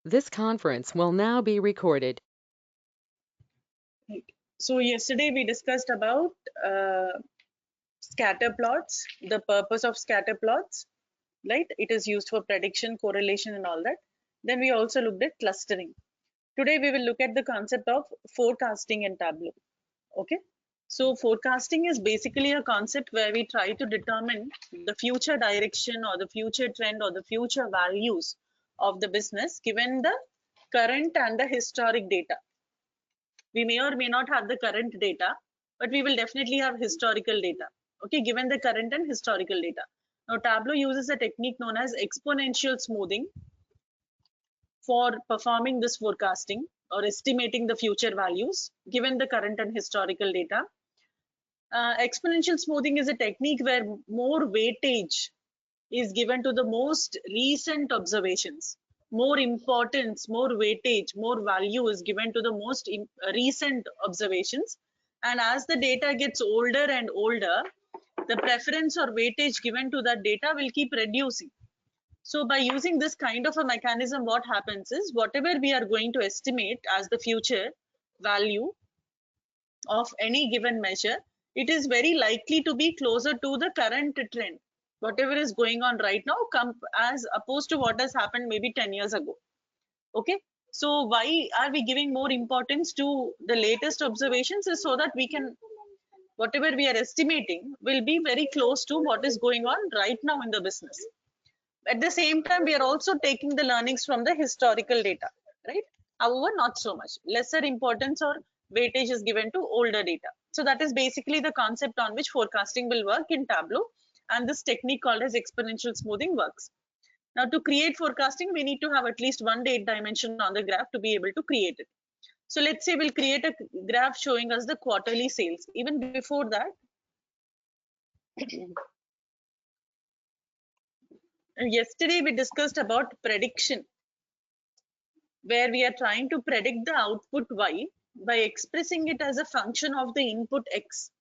This conference will now be recorded. Right. So yesterday we discussed about scatter plots, the purpose of scatter plots, right? It is used for prediction, correlation and all that. Then we also looked at clustering. Today we will look at the concept of forecasting in Tableau. Okay. So forecasting is basically a concept where we try to determine the future direction or the future trend or the future values of the business given the current and the historic data. We may or may not have the current data, but we will definitely have historical data, okay, given the current and historical data. Now Tableau uses a technique known as exponential smoothing for performing this forecasting or estimating the future values given the current and historical data. Exponential smoothing is a technique where more weightage is given to the most recent observations. More importance, more weightage, more value is given to the most recent observations. And as the data gets older and older, the preference or weightage given to that data will keep reducing. So by using this kind of a mechanism, what happens is whatever we are going to estimate as the future value of any given measure, it is very likely to be closer to the current trend. Whatever is going on right now, as opposed to what has happened maybe 10 years ago. Okay. So why are we giving more importance to the latest observations is so that we can, whatever we are estimating will be very close to what is going on right now in the business. At the same time, we are also taking the learnings from the historical data, right? However, not so much. Lesser importance or weightage is given to older data. So that is basically the concept on which forecasting will work in Tableau. And this technique called as exponential smoothing works. Now, to create forecasting, we need to have at least one date dimension on the graph to be able to create it. So let's say we'll create a graph showing us the quarterly sales. Even before that, yesterday we discussed about prediction, where we are trying to predict the output y by expressing it as a function of the input x,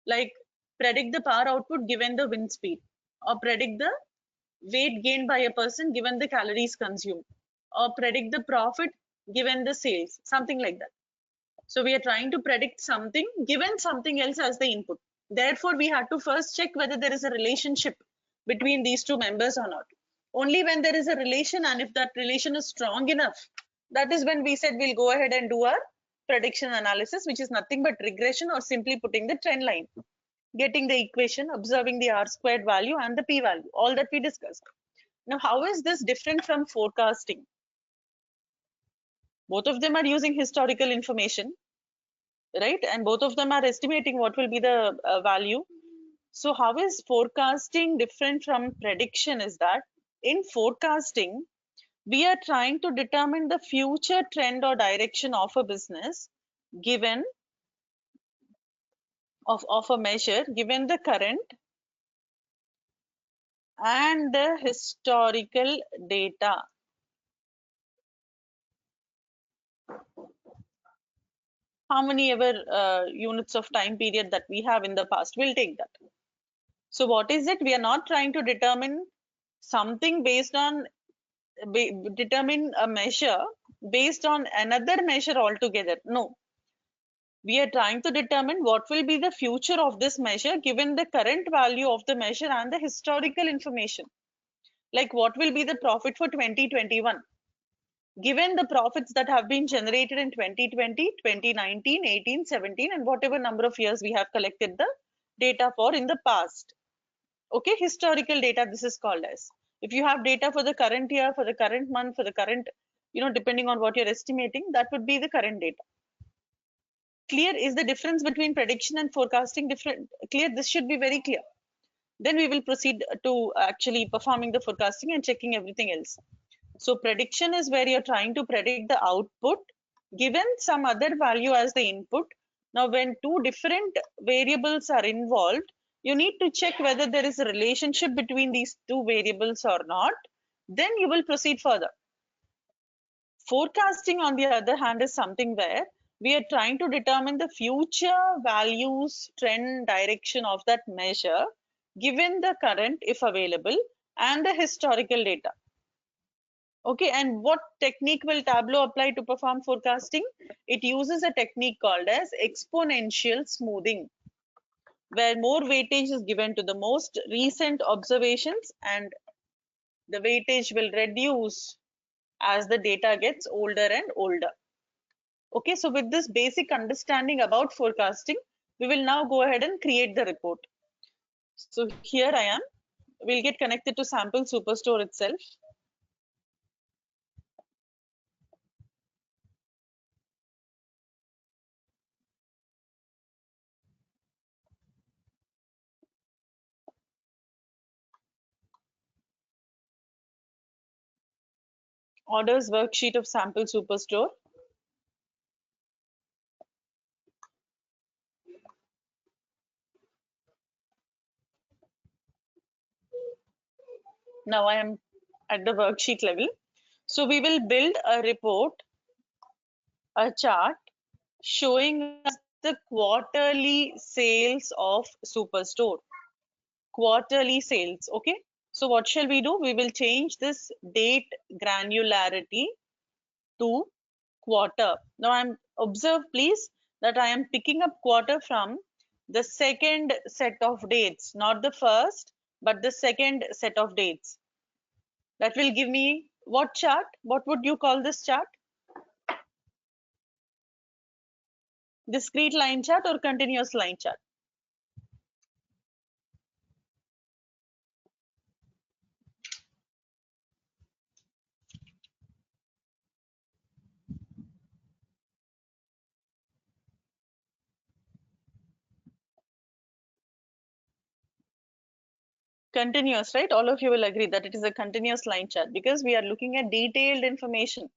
like predict the power output given the wind speed, or predict the weight gained by a person given the calories consumed, or predict the profit given the sales, something like that. So we are trying to predict something given something else as the input. Therefore, we had to first check whether there is a relationship between these two members or not. Only when there is a relation, and if that relation is strong enough, that is when we said we'll go ahead and do our prediction analysis, which is nothing but regression or simply putting the trend line, getting the equation, observing the R squared value and the P value, all that we discussed. Now, how is this different from forecasting? Both of them are using historical information, right? And both of them are estimating what will be the value. So how is forecasting different from prediction is that in forecasting, we are trying to determine the future trend or direction of a business given of a measure given the current and the historical data. How many ever units of time period that we have in the past, we'll take that. So what is it? We are not trying to determine something based on determine a measure based on another measure altogether. No, we are trying to determine what will be the future of this measure given the current value of the measure and the historical information. Like what will be the profit for 2021 given the profits that have been generated in 2020, 2019, 18, 17 and whatever number of years we have collected the data for in the past. Okay, historical data this is called as. If you have data for the current year, for the current month, for the current, depending on what you're estimating, that would be the current data. Clear? Is the difference between prediction and forecasting different? Clear? This should be very clear. Then we will proceed to actually performing the forecasting and checking everything else. So prediction is where you're trying to predict the output given some other value as the input. Now, when two different variables are involved, you need to check whether there is a relationship between these two variables or not. Then you will proceed further. Forecasting, on the other hand, is something where we are trying to determine the future values, trend, direction of that measure given the current, if available, and the historical data. Okay, and what technique will Tableau apply to perform forecasting? It uses a technique called as exponential smoothing, where more weightage is given to the most recent observations and the weightage will reduce as the data gets older and older. Okay, so with this basic understanding about forecasting, we will now go ahead and create the report. So here I am. We'll get connected to sample superstore itself. Orders worksheet of sample superstore. Now I am at the worksheet level. So we will build a report, a chart showing us the quarterly sales of Superstore. Quarterly sales, okay? So what shall we do? We will change this date granularity to quarter. Now I'm observe please that I am picking up quarter from the second set of dates, not the first, but the second set of dates. That will give me what chart? What would you call this chart? Discrete line chart or continuous line chart? Continuous, right? All of you will agree that it is a continuous line chart because we are looking at detailed information.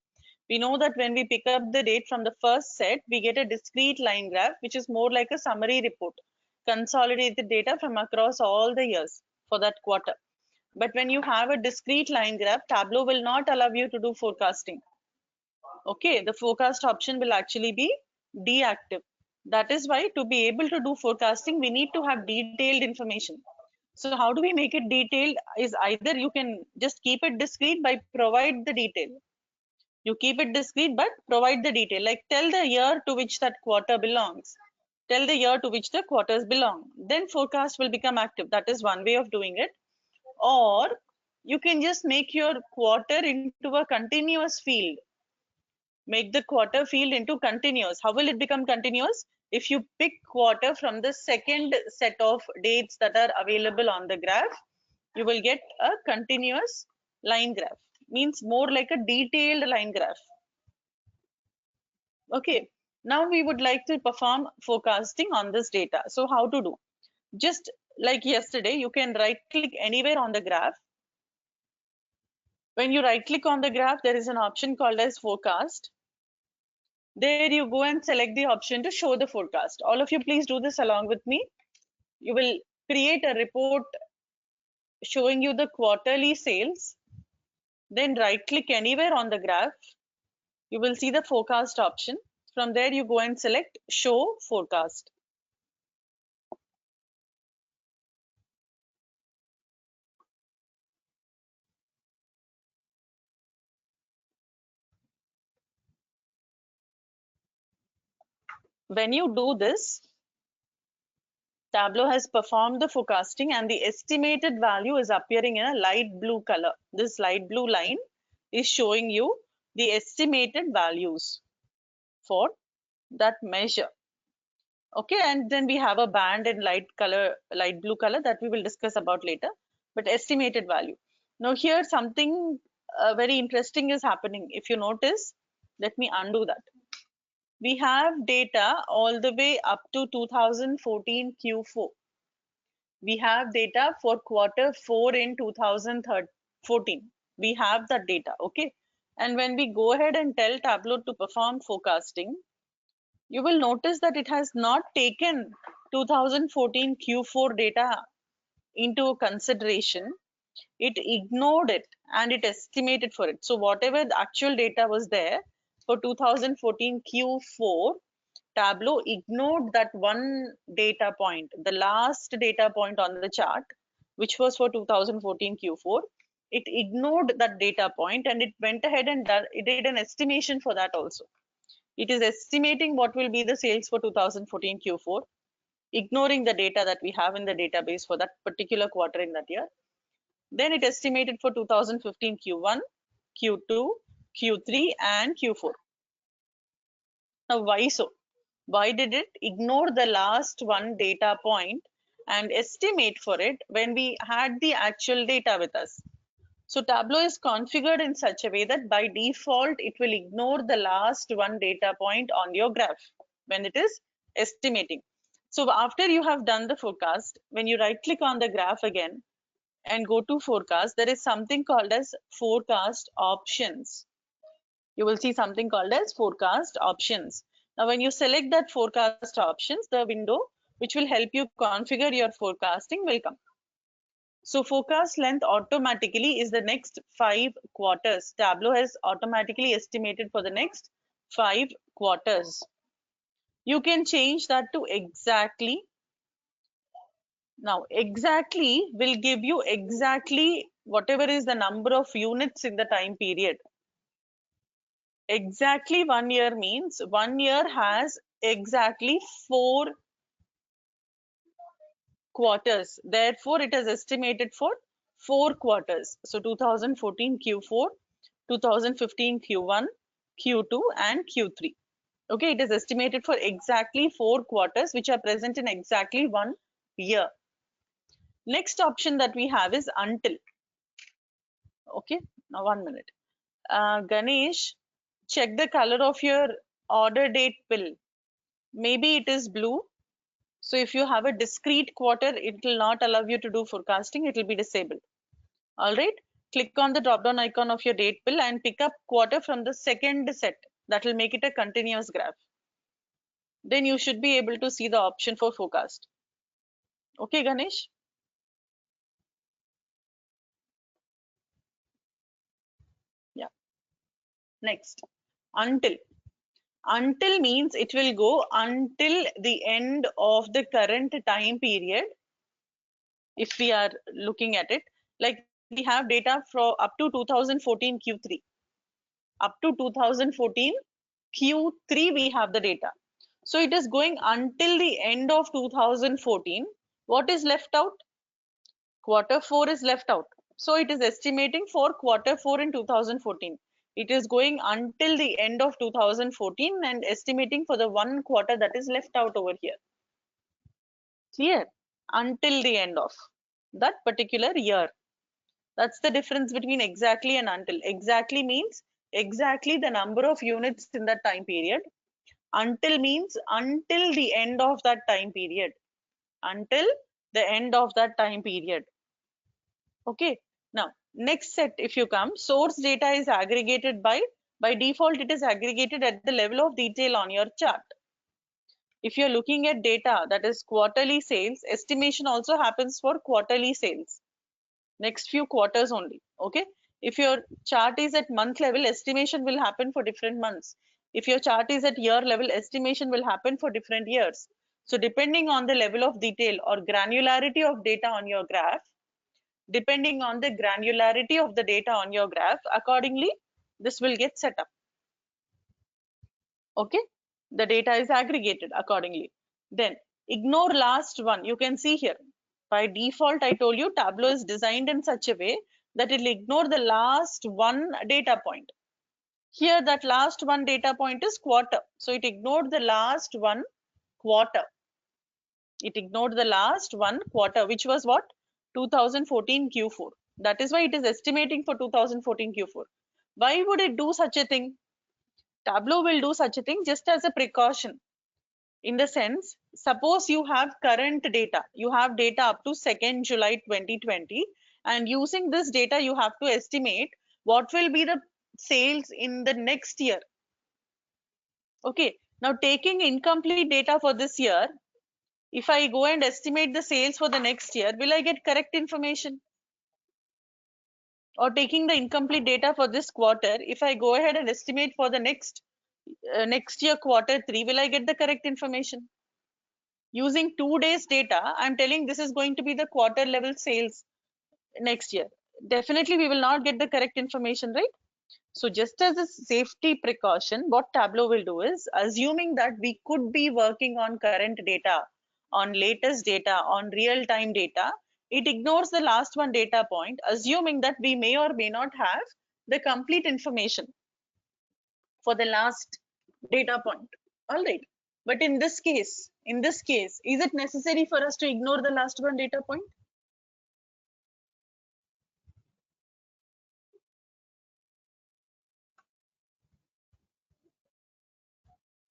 We know that when we pick up the date from the first set, we get a discrete line graph, which is more like a summary report, consolidated data from across all the years for that quarter. But when you have a discrete line graph, Tableau will not allow you to do forecasting. Okay, the forecast option will actually be deactive. That is why to be able to do forecasting, we need to have detailed information. So how do we make it detailed? Is either you can just keep it discrete by provide the detail. You keep it discrete but provide the detail, like tell the year to which that quarter belongs. Tell the year to which the quarters belong. Then forecast will become active. That is one way of doing it. Or you can just make your quarter into a continuous field. Make the quarter field into continuous. How will it become continuous? If you pick quarter from the second set of dates that are available on the graph, you will get a continuous line graph. Means more like a detailed line graph. Okay, now we would like to perform forecasting on this data. So how to do? Just like yesterday, you can right click anywhere on the graph. When you right click on the graph, there is an option called as forecast. There you go and select the option to show the forecast. All of you please do this along with me. You will create a report showing you the quarterly sales. Then right click anywhere on the graph. You will see the forecast option. From there you go and select show forecast. When you do this, Tableau has performed the forecasting and the estimated value is appearing in a light blue color. This light blue line is showing you the estimated values for that measure. Okay, and then we have a band in light blue color that we will discuss about later, but estimated value. Now here something very interesting is happening. If you notice, let me undo that. We have data all the way up to 2014 Q4. We have data for Q4 in 2014. We have that data, okay? And when we go ahead and tell Tableau to perform forecasting, you will notice that it has not taken 2014 Q4 data into consideration. It ignored it and it estimated for it. So whatever the actual data was there for 2014 Q4, Tableau ignored that one data point, the last data point on the chart, which was for 2014 Q4. it ignored that data point and it went ahead and it did an estimation for that also. It is estimating what will be the sales for 2014 Q4, ignoring the data that we have in the database for that particular quarter in that year. Then it estimated for 2015 Q1, Q2, Q3, and Q4. Now, why so? Why did it ignore the last one data point and estimate for it when we had the actual data with us? So Tableau is configured in such a way that by default, it will ignore the last one data point on your graph when it is estimating. So after you have done the forecast, when you right click on the graph again and go to forecast, there is something called as forecast options. You will see something called as forecast options. Now, when you select that forecast options, the window which will help you configure your forecasting will come. So forecast length automatically is the next 5 quarters. Tableau has automatically estimated for the next 5 quarters. You can change that to exactly. Now, exactly will give you exactly whatever is the number of units in the time period. Exactly 1 year means 1 year has exactly 4 quarters. Therefore, it is estimated for 4 quarters. So 2014 Q4, 2015 Q1, Q2, and Q3. Okay, it is estimated for exactly 4 quarters, which are present in exactly 1 year. Next option that we have is until. Okay, now 1 minute. Ganesh, check the color of your order date bill. Maybe it is blue. So if you have a discrete quarter, it will not allow you to do forecasting. It will be disabled. All right. Click on the drop down icon of your date bill and pick up quarter from the second set. That will make it a continuous graph. Then you should be able to see the option for forecast. Okay, Ganesh. Yeah. Next, until. Until means it will go until the end of the current time period. If we are looking at it, like we have data for up to 2014 Q3. Up to 2014 Q3 we have the data. So it is going until the end of 2014. What is left out? Quarter 4 is left out. So it is estimating for quarter 4 in 2014. It is going until the end of 2014 and estimating for the 1 quarter that is left out over here. Clear? Until the end of that particular year. That's the difference between exactly and until. Exactly means exactly the number of units in that time period. Until means until the end of that time period. Until the end of that time period. Okay. Now, next set, if you come, source data is aggregated by default, it is aggregated at the level of detail on your chart. If you're looking at data that is quarterly sales, estimation also happens for quarterly sales. Next few quarters only. Okay. If your chart is at month level, estimation will happen for different months. If your chart is at year level, estimation will happen for different years. So depending on the level of detail or granularity of data on your graph, depending on the granularity of the data on your graph, accordingly, this will get set up. Okay. The data is aggregated accordingly. Then ignore last one. You can see here. By default, I told you Tableau is designed in such a way that it will ignore the last one data point. Here, that last one data point is quarter. So it ignored the last one quarter. It ignored the last one quarter, which was what? 2014 Q4. That is why it is estimating for 2014 Q4. Why would it do such a thing? Tableau will do such a thing just as a precaution. In the sense, suppose you have current data, you have data up to 2nd July 2020, and using this data, you have to estimate what will be the sales in the next year. Okay, now taking incomplete data for this year, if I go and estimate the sales for the next year, will I get correct information? Or taking the incomplete data for this quarter, if I go ahead and estimate for the next year quarter 3, will I get the correct information? Using 2 days data, I'm telling this is going to be the quarter level sales next year. definitely we will not get the correct information, right? So just as a safety precaution, what Tableau will do is, assuming that we could be working on current data, on latest data, on real-time data, it ignores the last one data point, assuming that we may or may not have the complete information for the last data point. All right. But in this case, is it necessary for us to ignore the last one data point?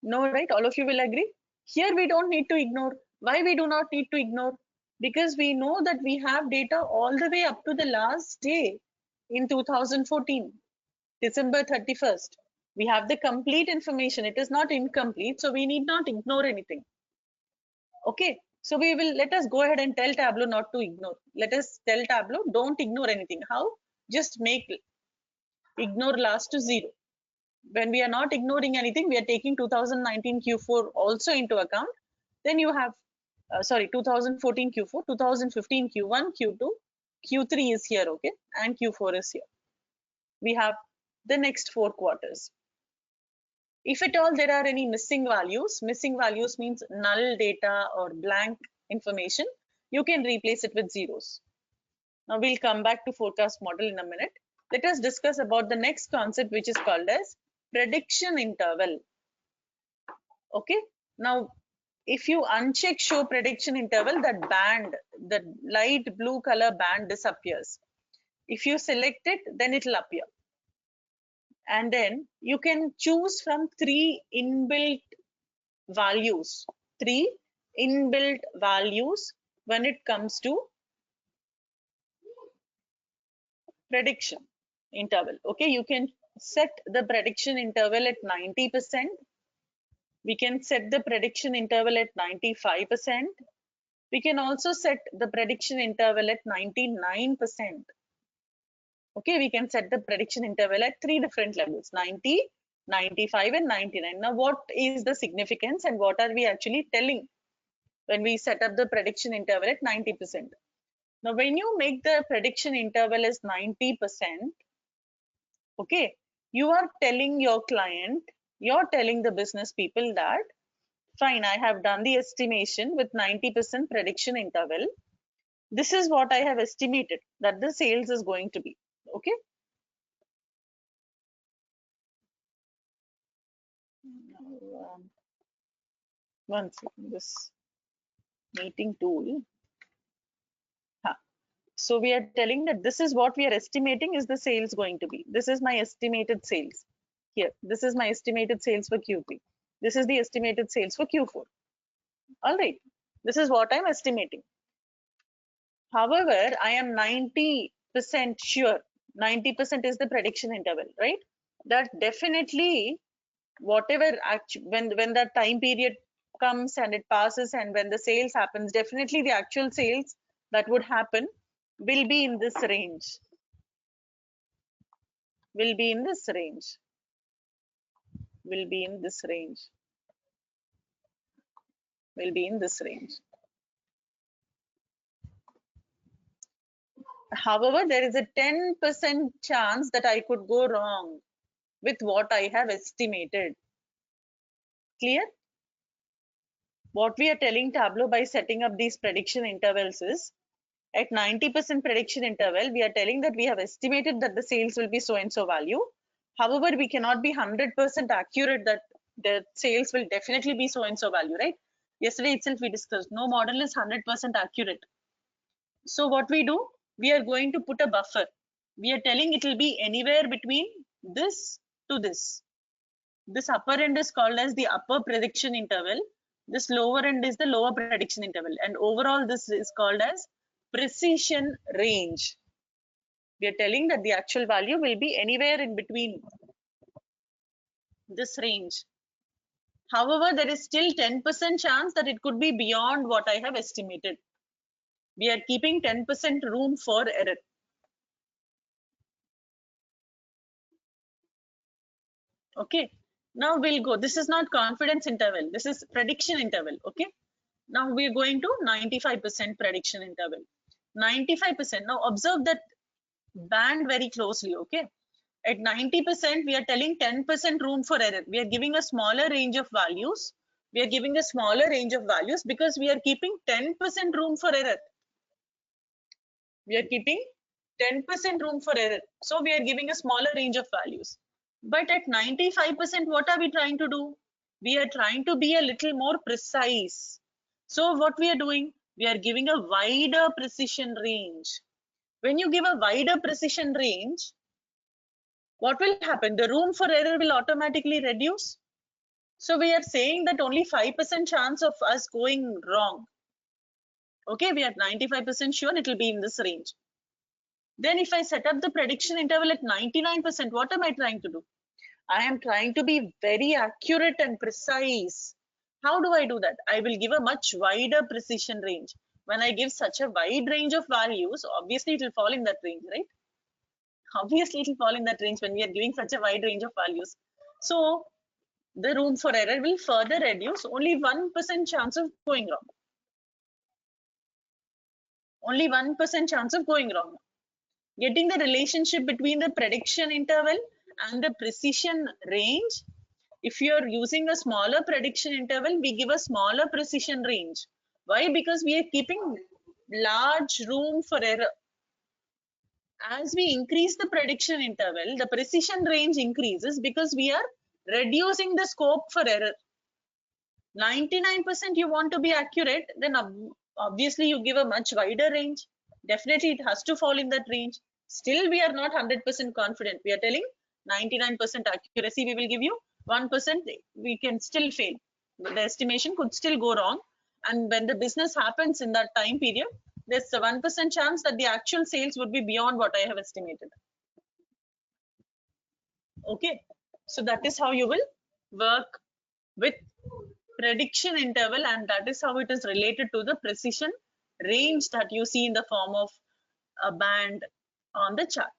No, right? All of you will agree. Here we don't need to ignore. Why we do not need to ignore? Because we know that we have data all the way up to the last day in 2014, December 31st. We have the complete information. It is not incomplete, so we need not ignore anything. Okay, so let us go ahead and tell Tableau not to ignore. Let us tell Tableau don't ignore anything. How? Just make ignore last to 0. When we are not ignoring anything, we are taking 2019 Q4 also into account. Then you have, 2014 Q4, 2015 Q1, Q2, Q3 is here, okay, and Q4 is here. We have the next 4 quarters. If at all there are any missing values means null data or blank information, you can replace it with zeros. Now we'll come back to forecast model in a minute. Let us discuss about the next concept, which is called as prediction interval. Okay, now if you uncheck show prediction interval, that band, the light blue color band disappears. If you select it, then it will appear. And then you can choose from 3 inbuilt values, when it comes to prediction interval. Okay, you can set the prediction interval at 90%. We can set the prediction interval at 95%. We can also set the prediction interval at 99%. Okay, we can set the prediction interval at 3 different levels, 90, 95 and 99. Now what is the significance and what are we actually telling when we set up the prediction interval at 90%? Now when you make the prediction interval as 90%, okay, you are telling your client, you're telling the business people that fine, I have done the estimation with 90% prediction interval. This is what I have estimated that the sales is going to be. Okay. One second, this meeting tool. So we are telling that this is what we are estimating is the sales going to be. This is my estimated sales. Here, this is my estimated sales for Q3. This is the estimated sales for Q4. All right. This is what I'm estimating. However, I am 90% sure, 90% is the prediction interval, right? That definitely whatever when that time period comes and it passes and when the sales happens, definitely the actual sales that would happen will be in this range. Will be in this range. Will be in this range. Will be in this range. However, there is a 10% chance that I could go wrong with what I have estimated. Clear? What we are telling Tableau by setting up these prediction intervals is at 90% prediction interval, we are telling that we have estimated that the sales will be so and so value. However, we cannot be 100% accurate that the sales will definitely be so and so value, right? Yesterday itself we discussed no model is 100% accurate. So what we do, we are going to put a buffer. We are telling it will be anywhere between this to this. This upper end is called as the upper prediction interval. This lower end is the lower prediction interval. And overall, this is called as precision range. We are telling that the actual value will be anywhere in between this range. However, there is still 10% chance that it could be beyond what I have estimated. We are keeping 10% room for error. Okay. Now we'll go. This is not confidence interval. This is prediction interval. Okay. Now we're going to 95% prediction interval. 95%. Now observe that band very closely. Okay, at 90%, we are telling 10% room for error. We are giving a smaller range of values. We are giving a smaller range of values because we are keeping 10% room for error. We are keeping 10% room for error. So we are giving a smaller range of values. But at 95%, what are we trying to do? We are trying to be a little more precise. So what we are doing? We are giving a wider precision range. When you give a wider precision range, what will happen? The room for error will automatically reduce. So we are saying that only 5% chance of us going wrong. Okay, we are 95% sure it will be in this range. Then if I set up the prediction interval at 99%, what am I trying to do? I am trying to be very accurate and precise. How do I do that? I will give a much wider precision range. When I give such a wide range of values, obviously it will fall in that range, right? Obviously it will fall in that range when we are giving such a wide range of values. So the room for error will further reduce, only 1% chance of going wrong. Only 1% chance of going wrong. Getting the relationship between the prediction interval and the precision range. If you are using a smaller prediction interval, we give a smaller precision range. Why? Because we are keeping large room for error. As we increase the prediction interval, the precision range increases because we are reducing the scope for error. 99% you want to be accurate, then obviously you give a much wider range. Definitely it has to fall in that range. Still we are not 100% confident. We are telling 99% accuracy we will give you, 1% we can still fail. The estimation could still go wrong, and when the business happens in that time period, there's a 1% chance that the actual sales would be beyond what I have estimated. Okay, so that is how you will work with prediction interval, and that is how it is related to the precision range that you see in the form of a band on the chart.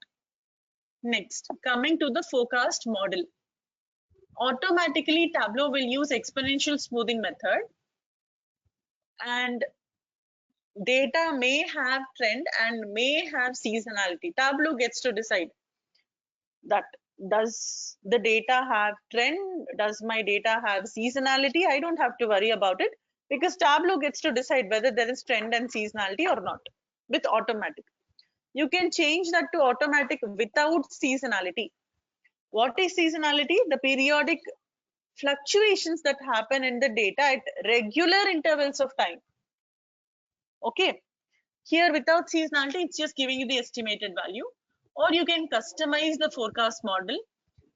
Next, coming to the forecast model. Automatically Tableau will use exponential smoothing method, and data may have trend and may have seasonality. Tableau gets to decide that. Does the data have trend? Does my data have seasonality? I don't have to worry about it because Tableau gets to decide whether there is trend and seasonality or not with automatic. You can change that to automatic without seasonality. What is seasonality? The periodic fluctuations that happen in the data at regular intervals of time. Okay, here without seasonality, it's just giving you the estimated value. Or you can customize the forecast model,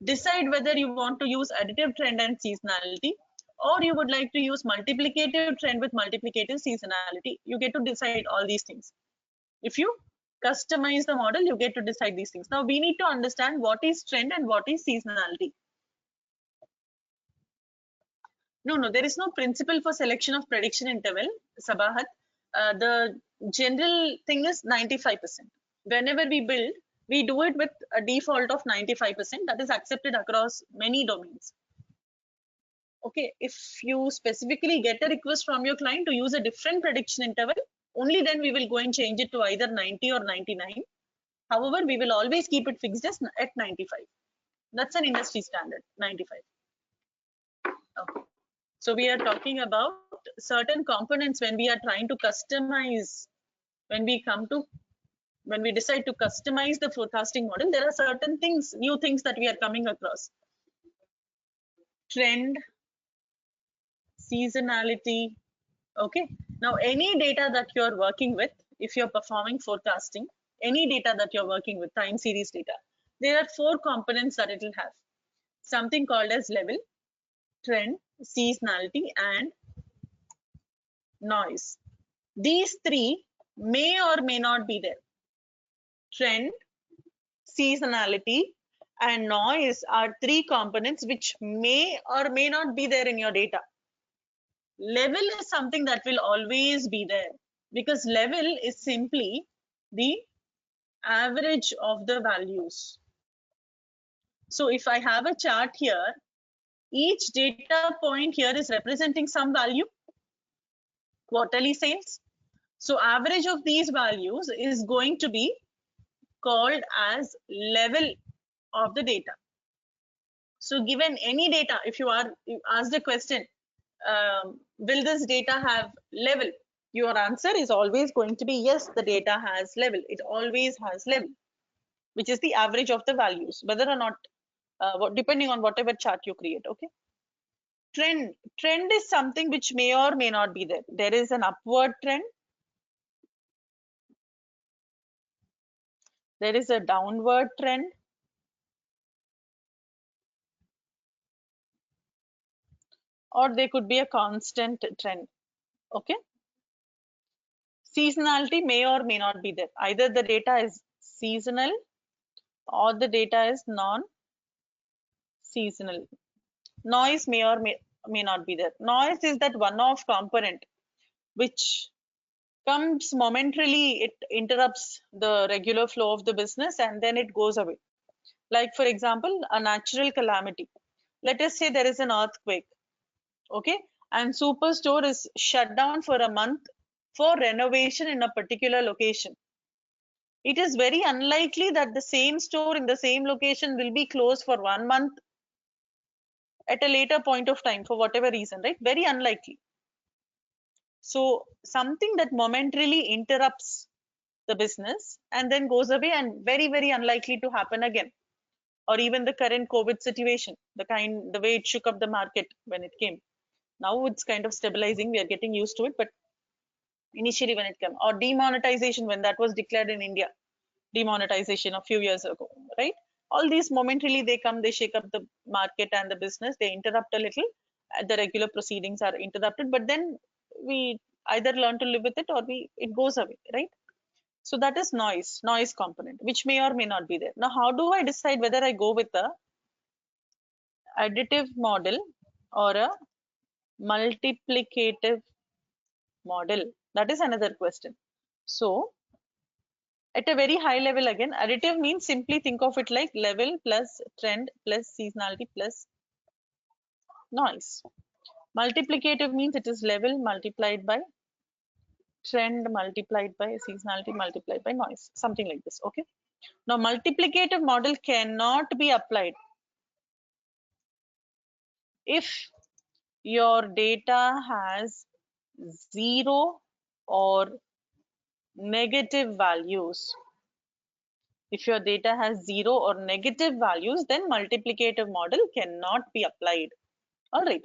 decide whether you want to use additive trend and seasonality, or you would like to use multiplicative trend with multiplicative seasonality. You get to decide all these things. If you customize the model, you get to decide these things. Now we need to understand what is trend and what is seasonality. No, there is no principle for selection of prediction interval, Sabahat. The general thing is 95%. Whenever we build, we do it with a default of 95%. That is accepted across many domains. Okay, if you specifically get a request from your client to use a different prediction interval, only then we will go and change it to either 90 or 99. However, we will always keep it fixed as at 95. That's an industry standard, 95. Okay. So we are talking about certain components when we are trying to customize, when we decide to customize the forecasting model, there are certain things, new things that we are coming across. Trend, seasonality. Okay. Now, any data that you're working with, if you're performing forecasting, any data that you're working with, time series data, there are 4 components that it will have. Something called as level, trend, seasonality, and noise. These 3 may or may not be there. Trend, seasonality, and noise are 3 components which may or may not be there in your data. Level is something that will always be there because level is simply the average of the values. So if I have a chart here, each data point here is representing some value, quarterly sales. So average of these values is going to be called as level of the data. So given any data, if you asked a question, will this data have level? Your answer is always going to be yes, the data has level. It always has level, which is the average of the values, whether or not, depending on whatever chart you create. Okay. Trend is something which may or may not be there. There is an upward trend. There is a downward trend. Or there could be a constant trend. Okay. Seasonality may or may not be there. Either the data is seasonal or the data is non-seasonal. Noise may or may not be there. Noise is that one-off component which comes momentarily, it interrupts the regular flow of the business and then it goes away. Like for example, a natural calamity. Let us say there is an earthquake, okay, and Superstore is shut down for a month for renovation in a particular location. It is very unlikely that the same store in the same location will be closed for 1 month at a later point of time for whatever reason, right? Very unlikely. So something that momentarily interrupts the business and then goes away and very unlikely to happen again. Or even the current COVID situation, the way it shook up the market when it came. Now it's kind of stabilizing. We are getting used to it, but initially when it came, or demonetization when that was declared in India, demonetization a few years ago, right? All these momentarily they come, they shake up the market and the business, they interrupt a little, the regular proceedings are interrupted, but then we either learn to live with it or it goes away, right? So that is noise component, which may or may not be there. Now, how do I decide whether I go with a additive model or a multiplicative model? That is another question. So at a very high level, again, additive means simply think of it like level plus trend plus seasonality plus noise. Multiplicative means it is level multiplied by trend multiplied by seasonality multiplied by noise, something like this. Okay. Now, multiplicative model cannot be applied if your data has zero or negative values. If your data has zero or negative values, then multiplicative model cannot be applied. All right.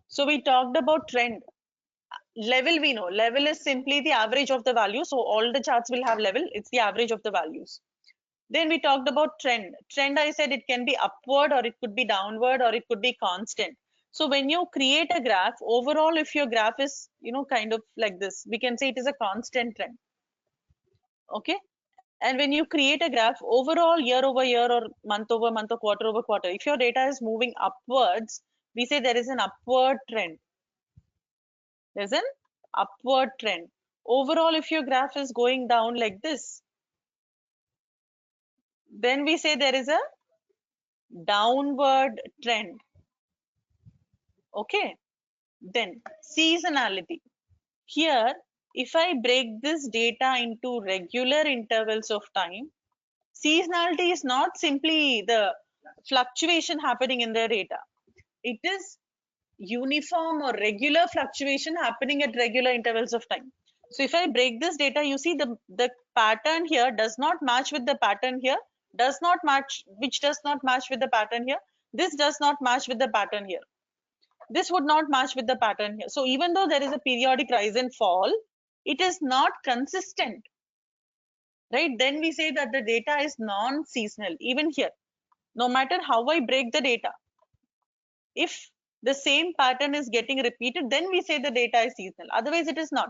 So we talked about trend. Level, we know level is simply the average of the value. So all the charts will have level. It's the average of the values. Then we talked about trend. Trend, I said it can be upward or it could be downward or it could be constant. So when you create a graph, overall, if your graph is, kind of like this, we can say it is a constant trend. Okay. And when you create a graph, overall year over year or month over month or quarter over quarter, if your data is moving upwards, we say there is an upward trend. There's an upward trend. Overall, if your graph is going down like this, then we say there is a downward trend. Okay. Then seasonality. Here, if I break this data into regular intervals of time, seasonality is not simply the fluctuation happening in the data. It is uniform or regular fluctuation happening at regular intervals of time. So if I break this data, you see the pattern here does not match with the pattern here, which does not match with the pattern here. This does not match with the pattern here. This would not match with the pattern here. So even though there is a periodic rise and fall, it is not consistent, right? Then we say that the data is non-seasonal. Even here, no matter how I break the data, if the same pattern is getting repeated, then we say the data is seasonal. Otherwise, it is not.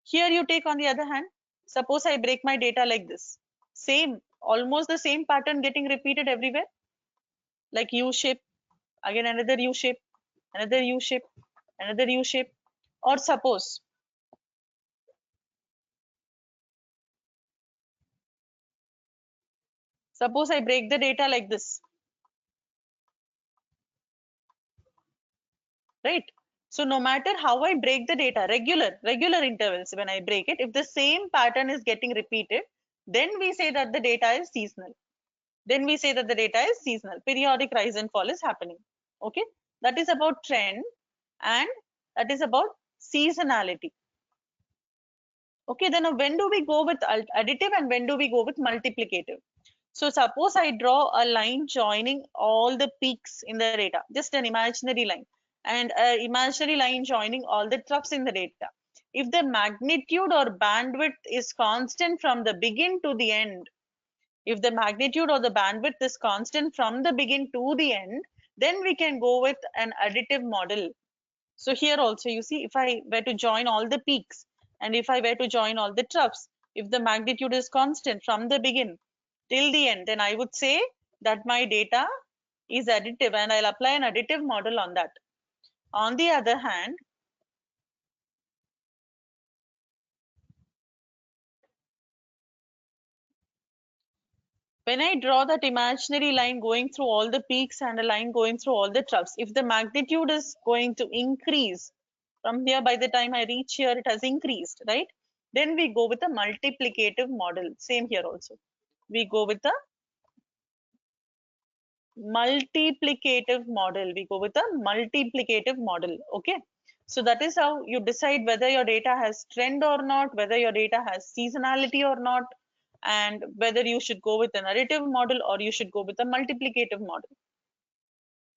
Here you take on the other hand, suppose I break my data like this. Almost the same pattern getting repeated everywhere. Like U shape, again another U shape, another U shape, another U shape. Or suppose Suppose I break the data like this, right? So no matter how I break the data, regular intervals, when I break it, if the same pattern is getting repeated, then we say that the data is seasonal. Then we say that the data is seasonal. Periodic rise and fall is happening. Okay, that is about trend, and that is about seasonality. Okay, then when do we go with additive and when do we go with multiplicative? So suppose I draw a line joining all the peaks in the data, just an imaginary line, and an imaginary line joining all the troughs in the data. If the magnitude or bandwidth is constant from the begin to the end, if the magnitude or the bandwidth is constant from the begin to the end, then we can go with an additive model. So here also you see, if I were to join all the peaks and if I were to join all the troughs, if the magnitude is constant from the begin till the end, then I would say that my data is additive and I'll apply an additive model on that. On the other hand, when I draw that imaginary line going through all the peaks and a line going through all the troughs, if the magnitude is going to increase from here, by the time I reach here, it has increased, right? Then we go with a multiplicative model. Same here also. We go with a multiplicative model. We go with a multiplicative model. Okay. So that is how you decide whether your data has trend or not, whether your data has seasonality or not, and whether you should go with an additive model or you should go with a multiplicative model.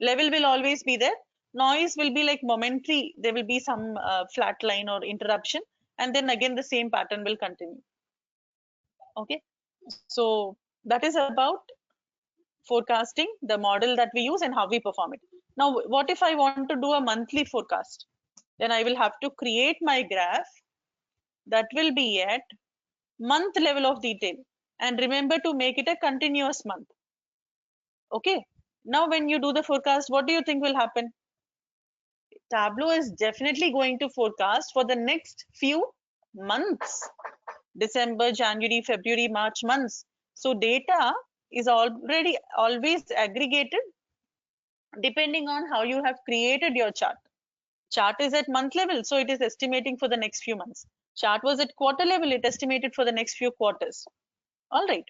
Level will always be there. Noise will be like momentary. There will be some flat line or interruption, and then again the same pattern will continue. Okay. So that is about forecasting, the model that we use and how we perform it. Now, what if I want to do a monthly forecast? Then I will have to create my graph that will be at month level of detail. And remember to make it a continuous month. Okay. Now, when you do the forecast, what do you think will happen? Tableau is definitely going to forecast for the next few months. December, January, February, March months. So data is already always aggregated depending on how you have created your chart. Chart is at month level, so it is estimating for the next few months. Chart was at quarter level, it estimated for the next few quarters. All right.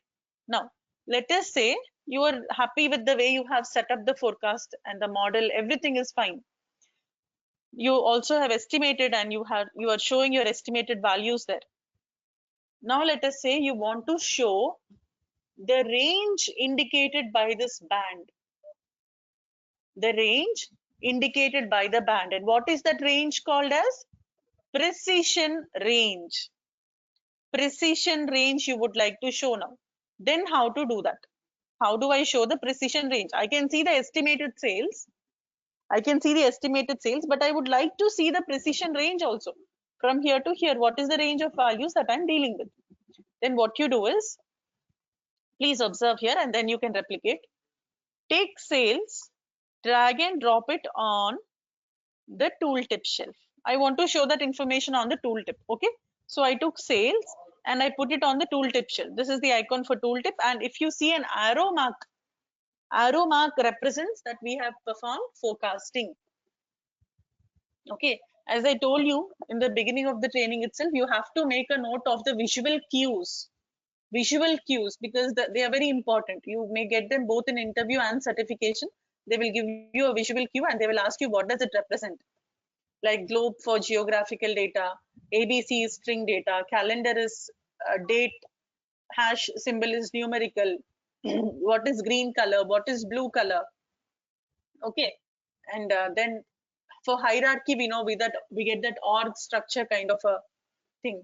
Now, let us say you are happy with the way you have set up the forecast and the model, everything is fine. You also have estimated and you are showing your estimated values there. Now, let us say you want to show the range indicated by this band. The range indicated by the band. And what is that range called as? Precision range. Precision range you would like to show now. Then how to do that? How do I show the precision range? I can see the estimated sales. I can see the estimated sales, but I would like to see the precision range also. From here to here, what is the range of values that I'm dealing with? Then what you do is, please observe here and then you can replicate. Take sales, drag and drop it on the tooltip shelf. I want to show that information on the tooltip. Okay. So I took sales and I put it on the tooltip shelf. This is the icon for tooltip. And if you see an arrow mark represents that we have performed forecasting. Okay. As I told you in the beginning of the training itself, you have to make a note of the visual cues because they are very important. You may get them both in interview and certification. They will give you a visual cue and they will ask you what does it represent. Like globe for geographical data, ABC is string data, calendar is date, hash symbol is numerical, what is green color, what is blue color. Okay. And then for hierarchy, we know that we get that org structure kind of a thing.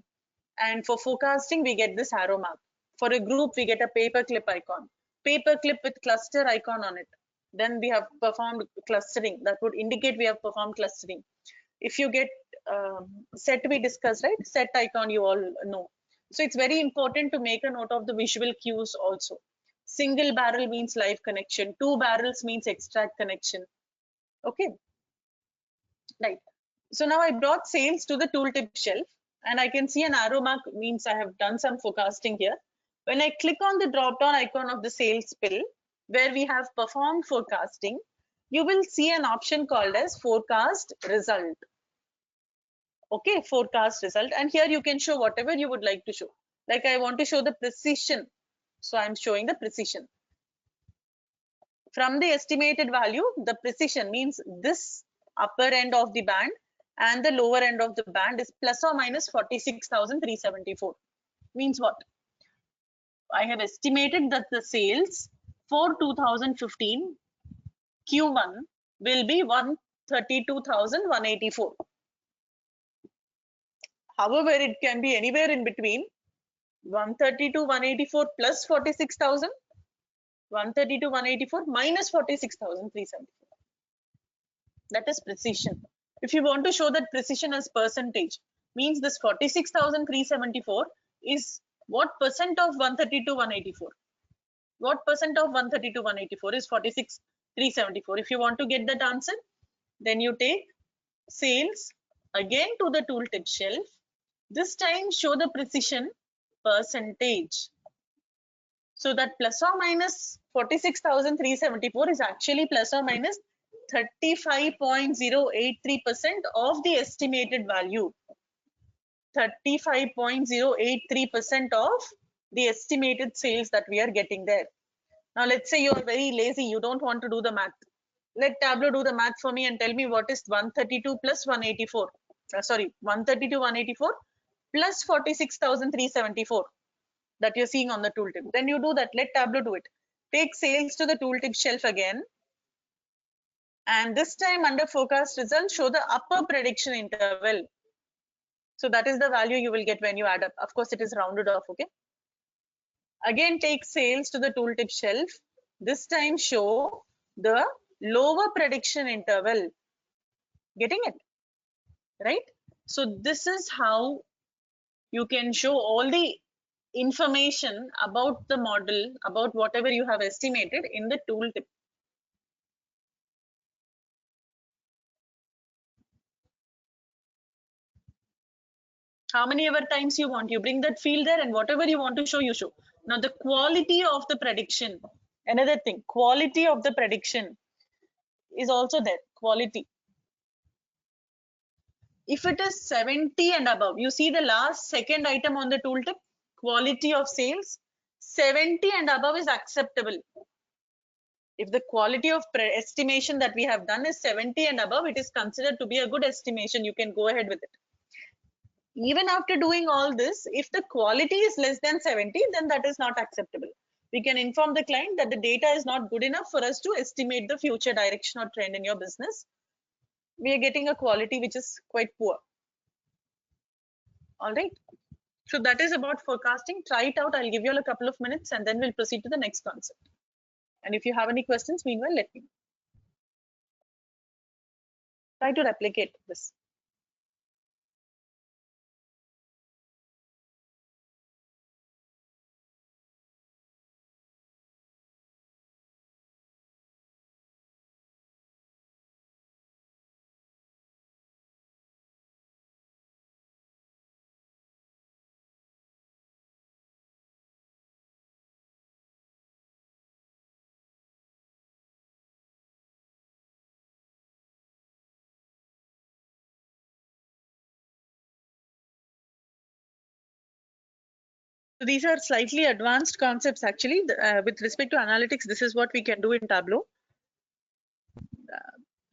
And for forecasting, we get this arrow mark. For a group, we get a paperclip icon. Paperclip with cluster icon on it. Then we have performed clustering. That would indicate we have performed clustering. If you get set, we discussed, right? Set icon, you all know. So it's very important to make a note of the visual cues also. Single barrel means live connection. Two barrels means extract connection. Okay. Right. So now I brought sales to the tooltip shelf and I can see an arrow mark means I have done some forecasting here. When I click on the drop down icon of the sales bill, where we have performed forecasting, you will see an option called as forecast result. Okay, forecast result. And here you can show whatever you would like to show. Like I want to show the precision. So I'm showing the precision. From the estimated value, the precision means this upper end of the band and the lower end of the band is plus or minus 46,374. Means what? I have estimated that the sales for 2015 Q1 will be 132,184. However, it can be anywhere in between 132, 184 plus 46,000, 132, 184 minus 46,374. That is precision. If you want to show that precision as percentage, means this 46,374 is what percent of 132, 184? What percent of 132, 184 is 46,374? If you want to get that answer, then you take sales again to the tooltip shelf. This time show the precision percentage. So that plus or minus 46,374 is actually plus or minus 35.083% of the estimated value. 35.083% of the estimated sales that we are getting there. Now let's say you are very lazy, you don't want to do the math. Let Tableau do the math for me and tell me what is 132 plus 184. Sorry, 132, 184 plus 46,374 that you're seeing on the tooltip. Then you do that. Let Tableau do it. Take sales to the tooltip shelf again. And this time under forecast result, show the upper prediction interval. So that is the value you will get when you add up. Of course, it is rounded off, okay? Again, take sales to the tooltip shelf. This time show the lower prediction interval. Getting it? Right? So this is how you can show all the information about the model, about whatever you have estimated in the tooltip. How many ever times you want, you bring that field there and whatever you want to show, you show. Now the quality of the prediction, another thing, quality of the prediction is also there, quality. If it is 70 and above, you see the last second item on the tooltip, quality of sales, 70 and above is acceptable. If the quality of estimation that we have done is 70 and above, it is considered to be a good estimation. You can go ahead with it. Even after doing all this, if the quality is less than 70, then that is not acceptable. We can inform the client that the data is not good enough for us to estimate the future direction or trend in your business. We are getting a quality which is quite poor. All right. So that is about forecasting. Try it out. I'll give you all a couple of minutes and then we'll proceed to the next concept. And if you have any questions, meanwhile, let me know. Try to replicate this. So these are slightly advanced concepts actually. With respect to analytics, this is what we can do in Tableau.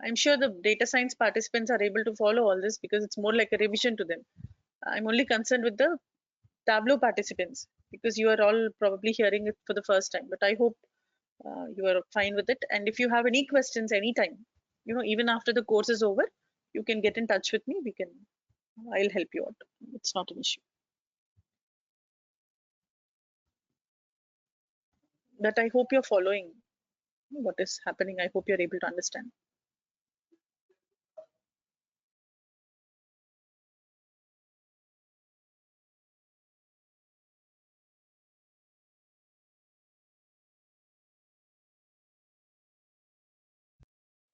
I'm sure the data science participants are able to follow all this because it's more like a revision to them. I'm only concerned with the Tableau participants because you are all probably hearing it for the first time, but I hope you are fine with it. And if you have any questions anytime, even after the course is over, you can get in touch with me. I'll help you out. It's not an issue. But I hope you're following what is happening. I hope you're able to understand.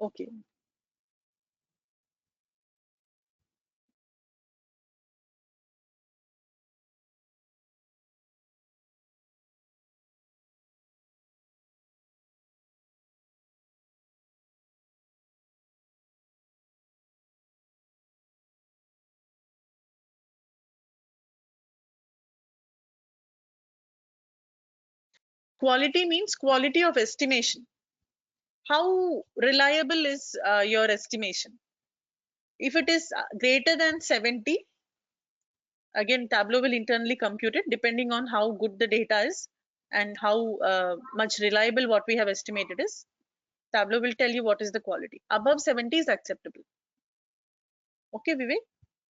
Okay. Quality means quality of estimation. How reliable is your estimation? If it is greater than 70, again Tableau will internally compute it depending on how good the data is and how much reliable what we have estimated is. Tableau will tell you what is the quality. Above 70 is acceptable. Okay, Vivek?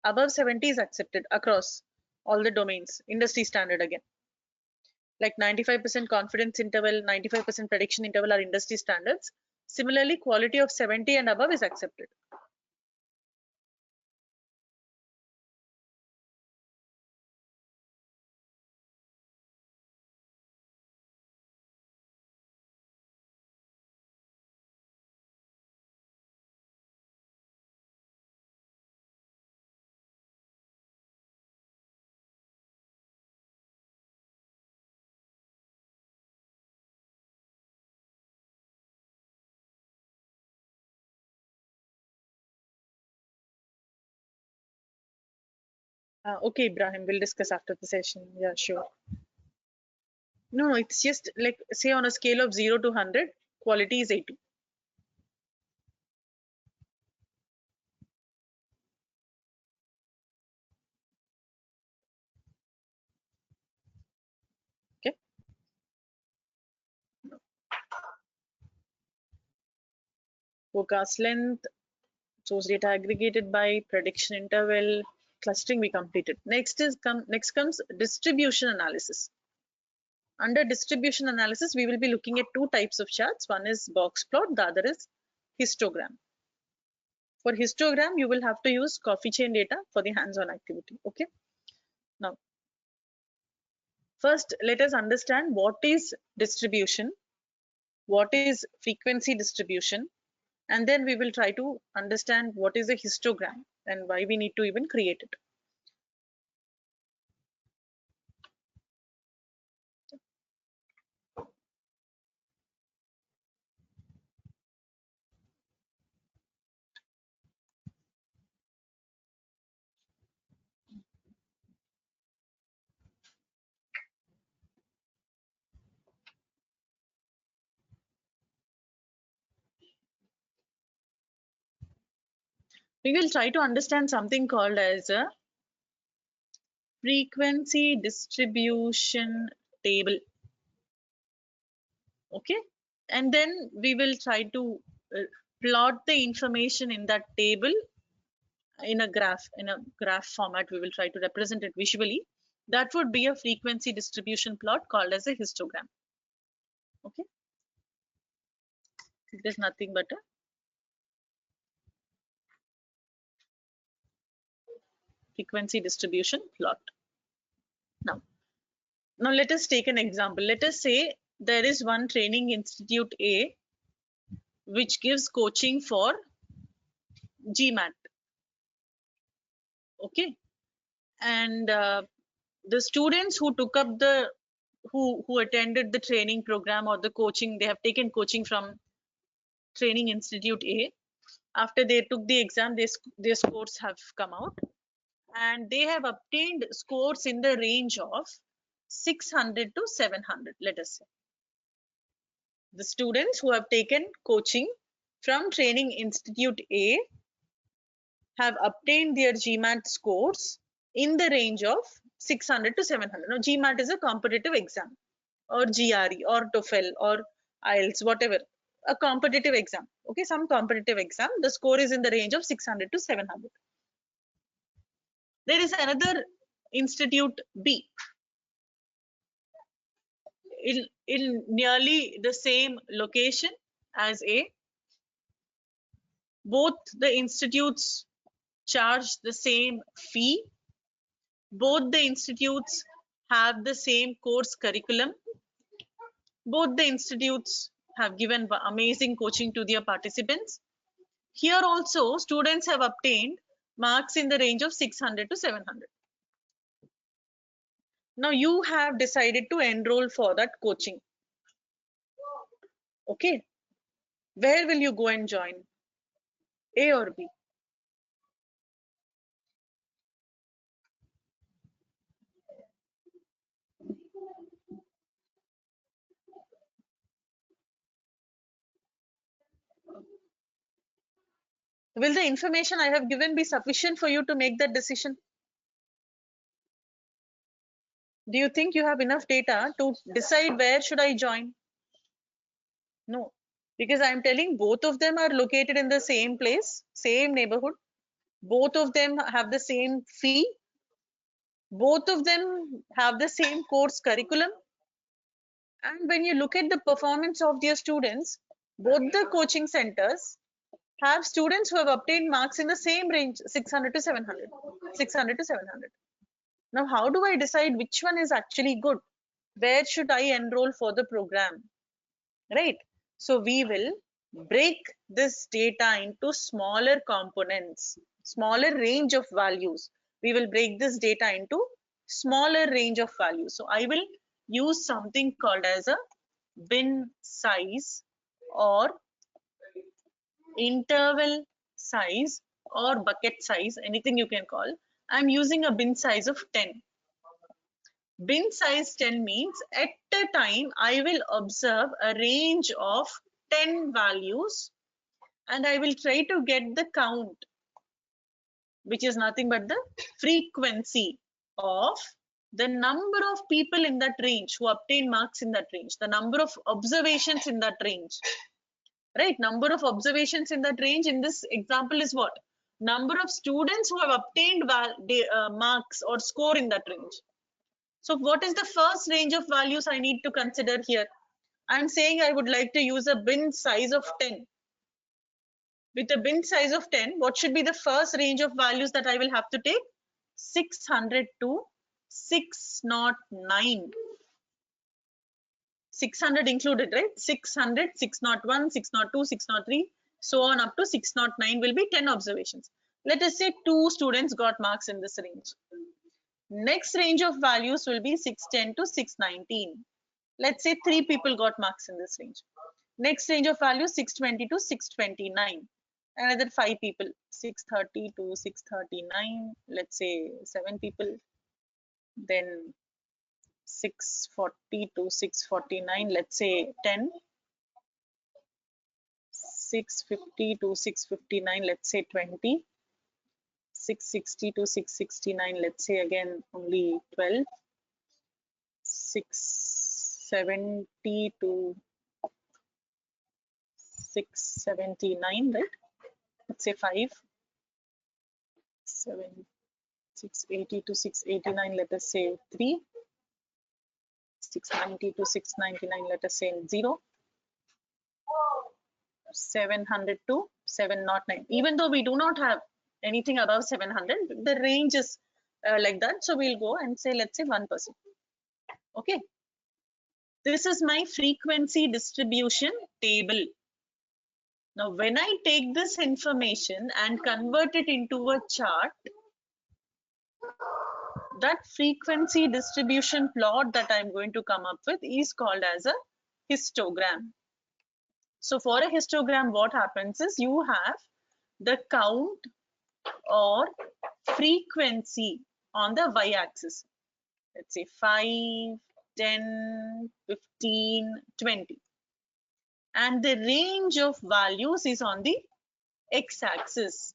Above 70 is accepted across all the domains. Industry standard again. Like 95% confidence interval, 95% prediction interval are industry standards. Similarly, quality of 70 and above is accepted. Okay, Ibrahim, we'll discuss after the session. Yeah, sure. No, it's just like say on a scale of 0 to 100, quality is 80. Okay. Forecast length, source data aggregated by, prediction interval, clustering we completed. Next comes distribution analysis. Under distribution analysis, we will be looking at two types of charts. One is box plot, the other is histogram. For histogram, you will have to use coffee chain data for the hands-on activity. Okay. Now, first, let us understand what is distribution, what is frequency distribution, and then we will try to understand what is a histogram and why we need to even create it. We will try to understand something called as a frequency distribution table. Okay, and then we will try to plot the information in that table in a graph format. We will try to represent it visually. That would be a frequency distribution plot called as a histogram. Okay, it is nothing but a frequency distribution plot. Now let us take an example. Let us say there is one training institute A which gives coaching for GMAT. Okay, and the students who took up the who attended the training program or the coaching, they have taken coaching from training institute A. After they took the exam, their scores have come out, and they have obtained scores in the range of 600 to 700. Let us say the students who have taken coaching from training institute A have obtained their GMAT scores in the range of 600 to 700. Now, GMAT is a competitive exam, or GRE, or TOEFL, or IELTS, whatever, a competitive exam. Okay, some competitive exam. The score is in the range of 600 to 700. There is another institute B in nearly the same location as A. Both the institutes charge the same fee. Both the institutes have the same course curriculum. Both the institutes have given amazing coaching to their participants. Here also, students have obtained marks in the range of 600 to 700. Now you have decided to enroll for that coaching. Okay, where will you go and join? A or B? Will the information I have given be sufficient for you to make that decision? Do you think you have enough data to decide where should I join? No, because I'm telling both of them are located in the same place, same neighborhood. Both of them have the same fee. Both of them have the same course curriculum. And when you look at the performance of their students, both the coaching centers have students who have obtained marks in the same range, 600 to 700, 600 to 700. Now, how do I decide which one is actually good? Where should I enroll for the program? Right? So we will break this data into smaller components, smaller range of values. We will break this data into smaller range of values. So I will use something called as a bin size or interval size or bucket size, anything you can call. I'm using a bin size of 10. Bin size 10 means at a time I will observe a range of 10 values and I will try to get the count, which is nothing but the frequency of the number of people in that range who obtain marks in that range, the number of observations in that range. Right, number of observations in that range in this example is what? Number of students who have obtained marks or score in that range. So what is the first range of values I need to consider here? I'm saying I would like to use a bin size of 10. With a bin size of 10, what should be the first range of values that I will have to take? 600 to 609. 600 included, right? 600, 601, 602, 603, so on up to 609 will be 10 observations. Let us say 2 students got marks in this range. Next range of values will be 610 to 619. Let's say 3 people got marks in this range. Next range of values 620 to 629. Another 5 people, 630 to 639. Let's say 7 people. Then 640 to 649. Let's say 10. 650 to 659. Let's say 20. 660 to 669. Let's say again only 12. 670 to 679, right? Let's say 5. 680 to 689, let us say 3. 690 to 699, let us say 0. 700 to 709. Even though we do not have anything above 700, the range is like that. So we'll go and say, let's say 1%. Okay. This is my frequency distribution table. Now, when I take this information and convert it into a chart, that frequency distribution plot that I'm going to come up with is called as a histogram. So for a histogram, what happens is you have the count or frequency on the y-axis. Let's say 5, 10, 15, 20. And the range of values is on the x-axis.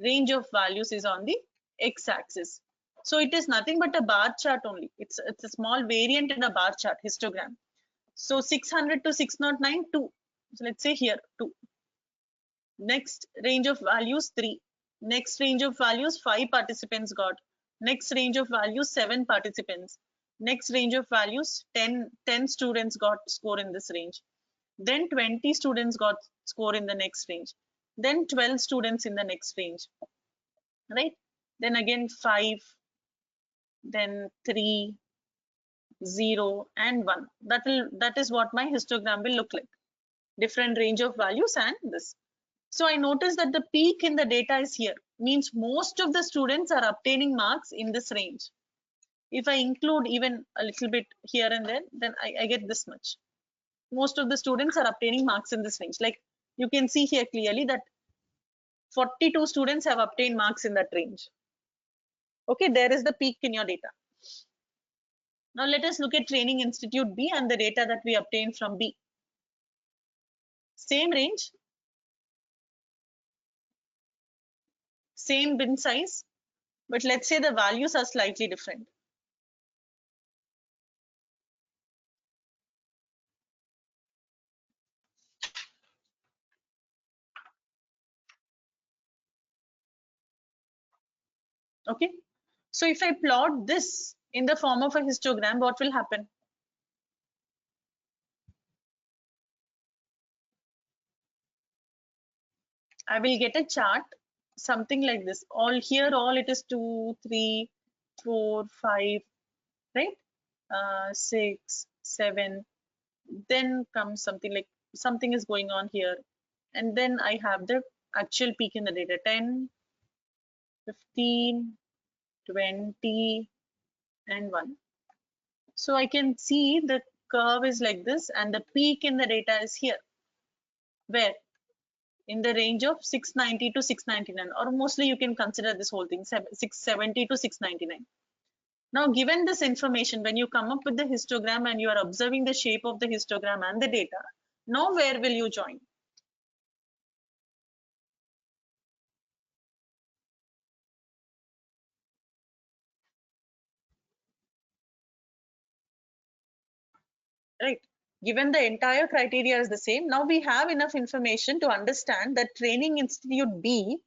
Range of values is on the x-axis. So it is nothing but a bar chart only. It's a small variant in a bar chart, histogram. So 600 to 609, 2. So let's say here 2. Next range of values 3. Next range of values 5 participants got. Next range of values 7 participants. Next range of values 10 students got score in this range. Then 20 students got score in the next range. Then 12 students in the next range. Right? Then again 5. Then 3, 0 and 1. That is what my histogram will look like. Different range of values and this. So I noticed that the peak in the data is here. Means most of the students are obtaining marks in this range. If I include even a little bit here and there, then I get this much. Most of the students are obtaining marks in this range. Like you can see here clearly that 42 students have obtained marks in that range. Okay, there is the peak in your data. Now let us look at Training Institute B and the data that we obtained from B. Same range. same bin size, but let's say the values are slightly different. Okay, so if I plot this in the form of a histogram, what will happen? I will get a chart, something like this. All here, all it is 2, 3, 4, 5, right? 6, 7. Then comes something like something is going on here. And then I have the actual peak in the data 10, 15, 20, and 1. So I can see the curve is like this, and the peak in the data is here. Where? In the range of 690 to 699, or mostly you can consider this whole thing 670 to 699. Now, given this information, when you come up with the histogram and you are observing the shape of the histogram and the data, now where will you join? Right? Given the entire criteria is the same, now we have enough information to understand that Training Institute B,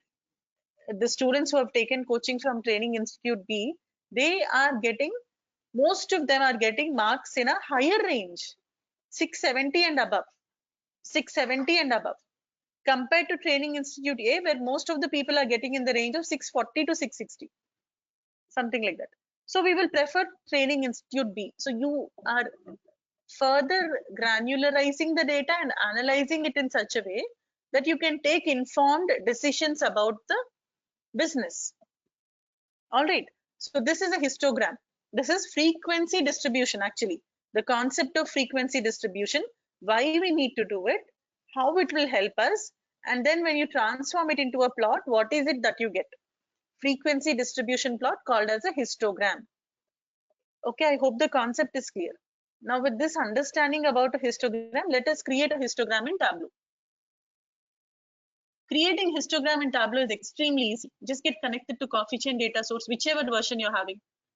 the students who have taken coaching from Training Institute B, they are getting, most of them are getting marks in a higher range, 670 and above. 670 and above, compared to Training Institute A, where most of the people are getting in the range of 640 to 660, something like that. So we will prefer Training Institute B. So you are further granularizing the data and analyzing it in such a way that you can take informed decisions about the business. All right. So this is a histogram. This is frequency distribution, actually. The concept of frequency distribution, why we need to do it, how it will help us, and then when you transform it into a plot, what is it that you get? Frequency distribution plot called as a histogram. Okay, I hope the concept is clear. Now with this understanding about a histogram, let us create a histogram in Tableau. Creating histogram in Tableau is extremely easy. Just get connected to Coffee Chain data source, whichever version you're having.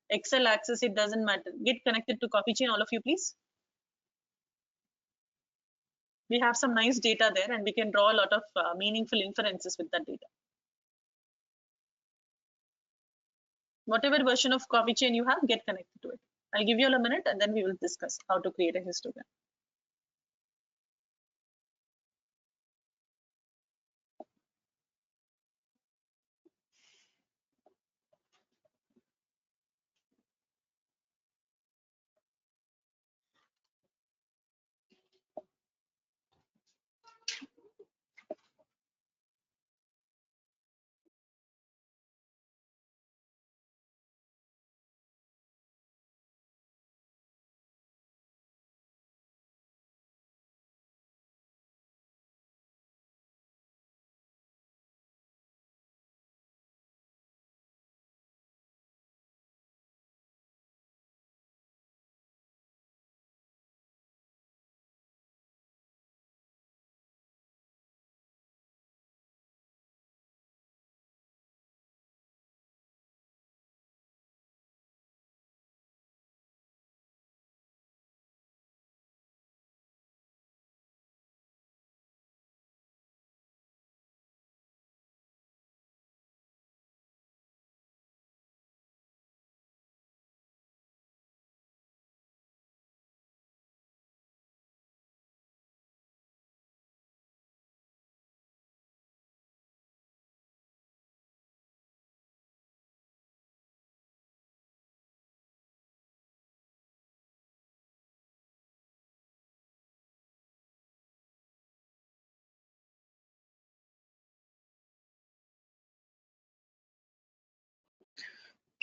Excel, Access, it doesn't matter. Get connected to Coffee Chain, all of you, please. We have some nice data there and we can draw a lot of meaningful inferences with that data. Whatever version of Coffee Chain you have, get connected to it. I'll give you all a minute and then we will discuss how to create a histogram.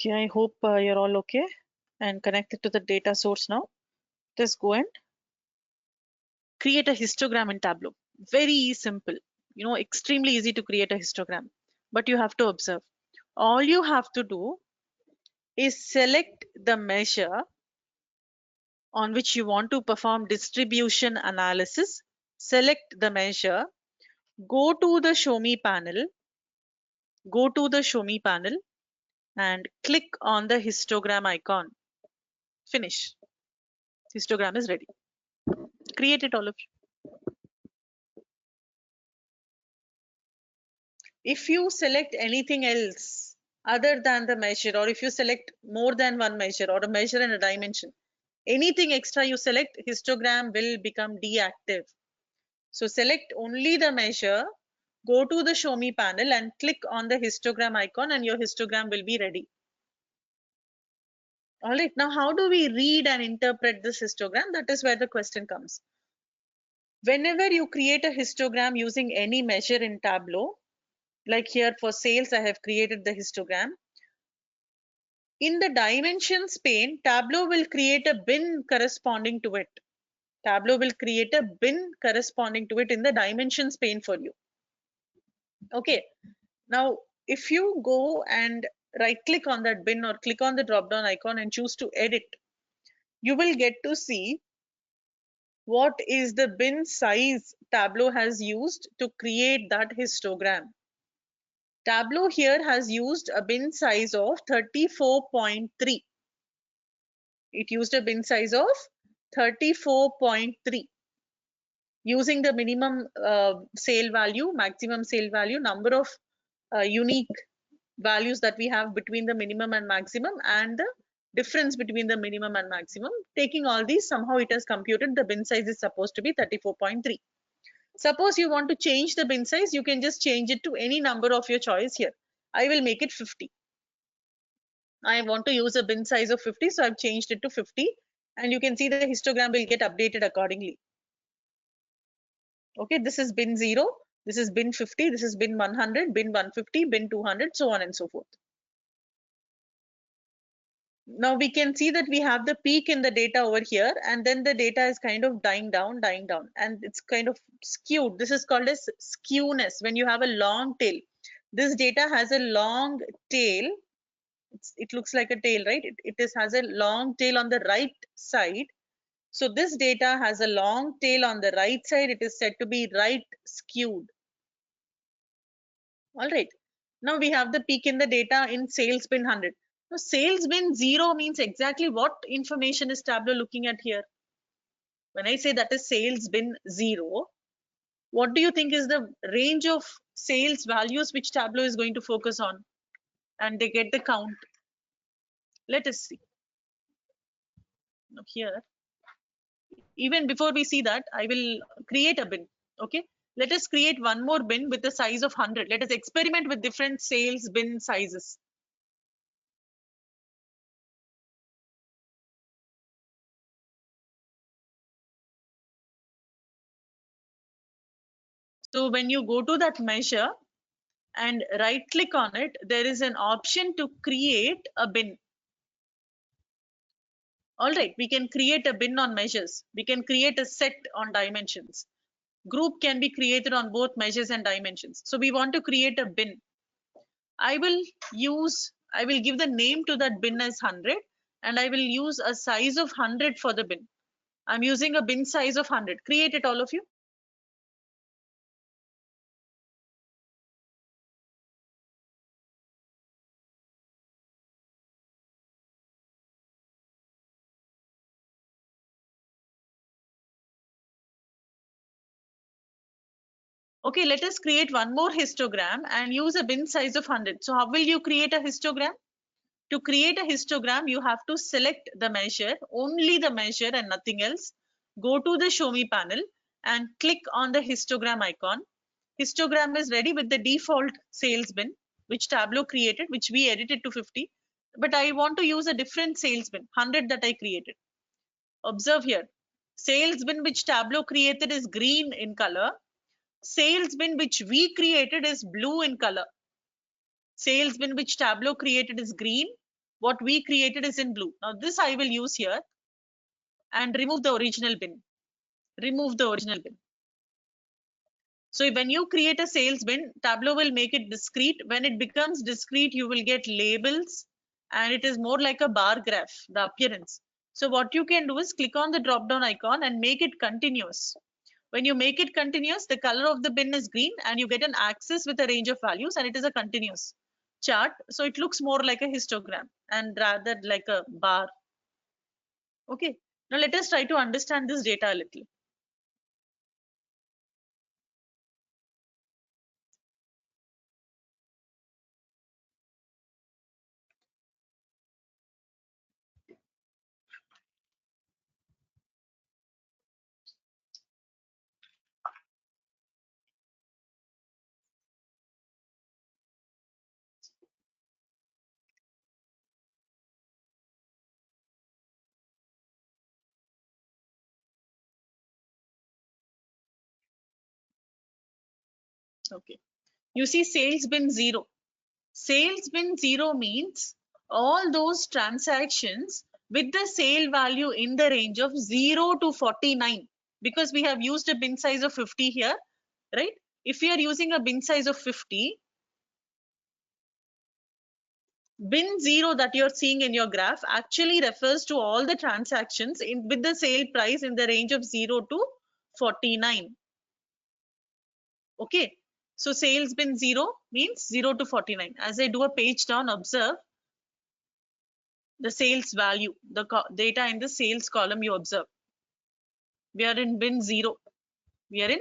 Okay, I hope you're all okay and connected to the data source now. Just go and create a histogram in Tableau. Very simple, extremely easy to create a histogram. But you have to observe. All you have to do is select the measure on which you want to perform distribution analysis. Select the measure, go to the Show Me panel, go to the Show Me panel and click on the histogram icon. Finish. Histogram is ready. Create it, all of you. If you select anything else other than the measure, or if you select more than one measure or a measure and a dimension, anything extra you select, histogram will become deactive. So select only the measure, go to the Show Me panel and click on the histogram icon and your histogram will be ready. All right, now how do we read and interpret this histogram? That is where the question comes. Whenever you create a histogram using any measure in Tableau, like here for sales, I have created the histogram. In the dimensions pane, Tableau will create a bin corresponding to it. Tableau will create a bin corresponding to it in the dimensions pane for you. Okay, now if you go and right click on that bin or click on the drop down icon and choose to edit, you will get to see what is the bin size Tableau has used to create that histogram. Tableau here has used a bin size of 34.3. It used a bin size of 34.3 using the minimum sale value, maximum sale value, number of unique values that we have between the minimum and maximum, and the difference between the minimum and maximum. Taking all these, somehow it has computed the bin size is supposed to be 34.3. Suppose you want to change the bin size, you can just change it to any number of your choice here. I will make it 50. I want to use a bin size of 50, so I've changed it to 50, and you can see the histogram will get updated accordingly. Okay, this is bin 0, this is bin 50, this is bin 100, bin 150, bin 200, so on and so forth. Now we can see that we have the peak in the data over here, and then the data is kind of dying down, and it's kind of skewed. This is called as skewness. When you have a long tail, this data has a long tail. It looks like a tail, right? It has a long tail on the right side. So this data has a long tail on the right side. It is said to be right skewed. All right. Now we have the peak in the data in sales bin 100. Now sales bin 0 means exactly what information is Tableau looking at here? When I say that is sales bin 0, what do you think is the range of sales values which Tableau is going to focus on? And they get the count. Let us see. Now here, even before we see that, I will create a bin. Okay, let us create one more bin with the size of 100. Let us experiment with different sales bin sizes. So when you go to that measure and right click on it, there is an option to create a bin. All right, we can create a bin on measures. We can create a set on dimensions. Group can be created on both measures and dimensions. So we want to create a bin. I will give the name to that bin as 100, and I will use a size of 100 for the bin. I'm using a bin size of 100. Create it, all of you. Okay, let us create one more histogram and use a bin size of 100. So how will you create a histogram? To create a histogram, you have to select the measure, only the measure and nothing else. Go to the Show Me panel and click on the histogram icon. Histogram is ready with the default sales bin, which Tableau created, which we edited to 50. But I want to use a different sales bin, 100 that I created. Observe here, sales bin which Tableau created is green in color. Sales bin which we created is blue in color. Sales bin which Tableau created is green. What we created is in blue. Now this I will use here and remove the original bin. Remove the original bin. So when you create a sales bin, Tableau will make it discrete. When it becomes discrete, you will get labels, and it is more like a bar graph, the appearance. So what you can do is click on the drop down icon and make it continuous. When you make it continuous, the color of the bin is green and you get an axis with a range of values, and it is a continuous. chart, so it looks more like a histogram and rather like a bar. Okay, now let us try to understand this data a little. Okay, you see sales bin 0. Sales bin 0 means all those transactions with the sale value in the range of 0 to 49, because we have used a bin size of 50 here, right? If we are using a bin size of 50, bin 0 that you're seeing in your graph actually refers to all the transactions with the sale price in the range of 0 to 49. Okay, so sales bin 0 means 0 to 49. As I do a page down, observe the sales value, the data in the sales column. You observe we are in bin 0. We are in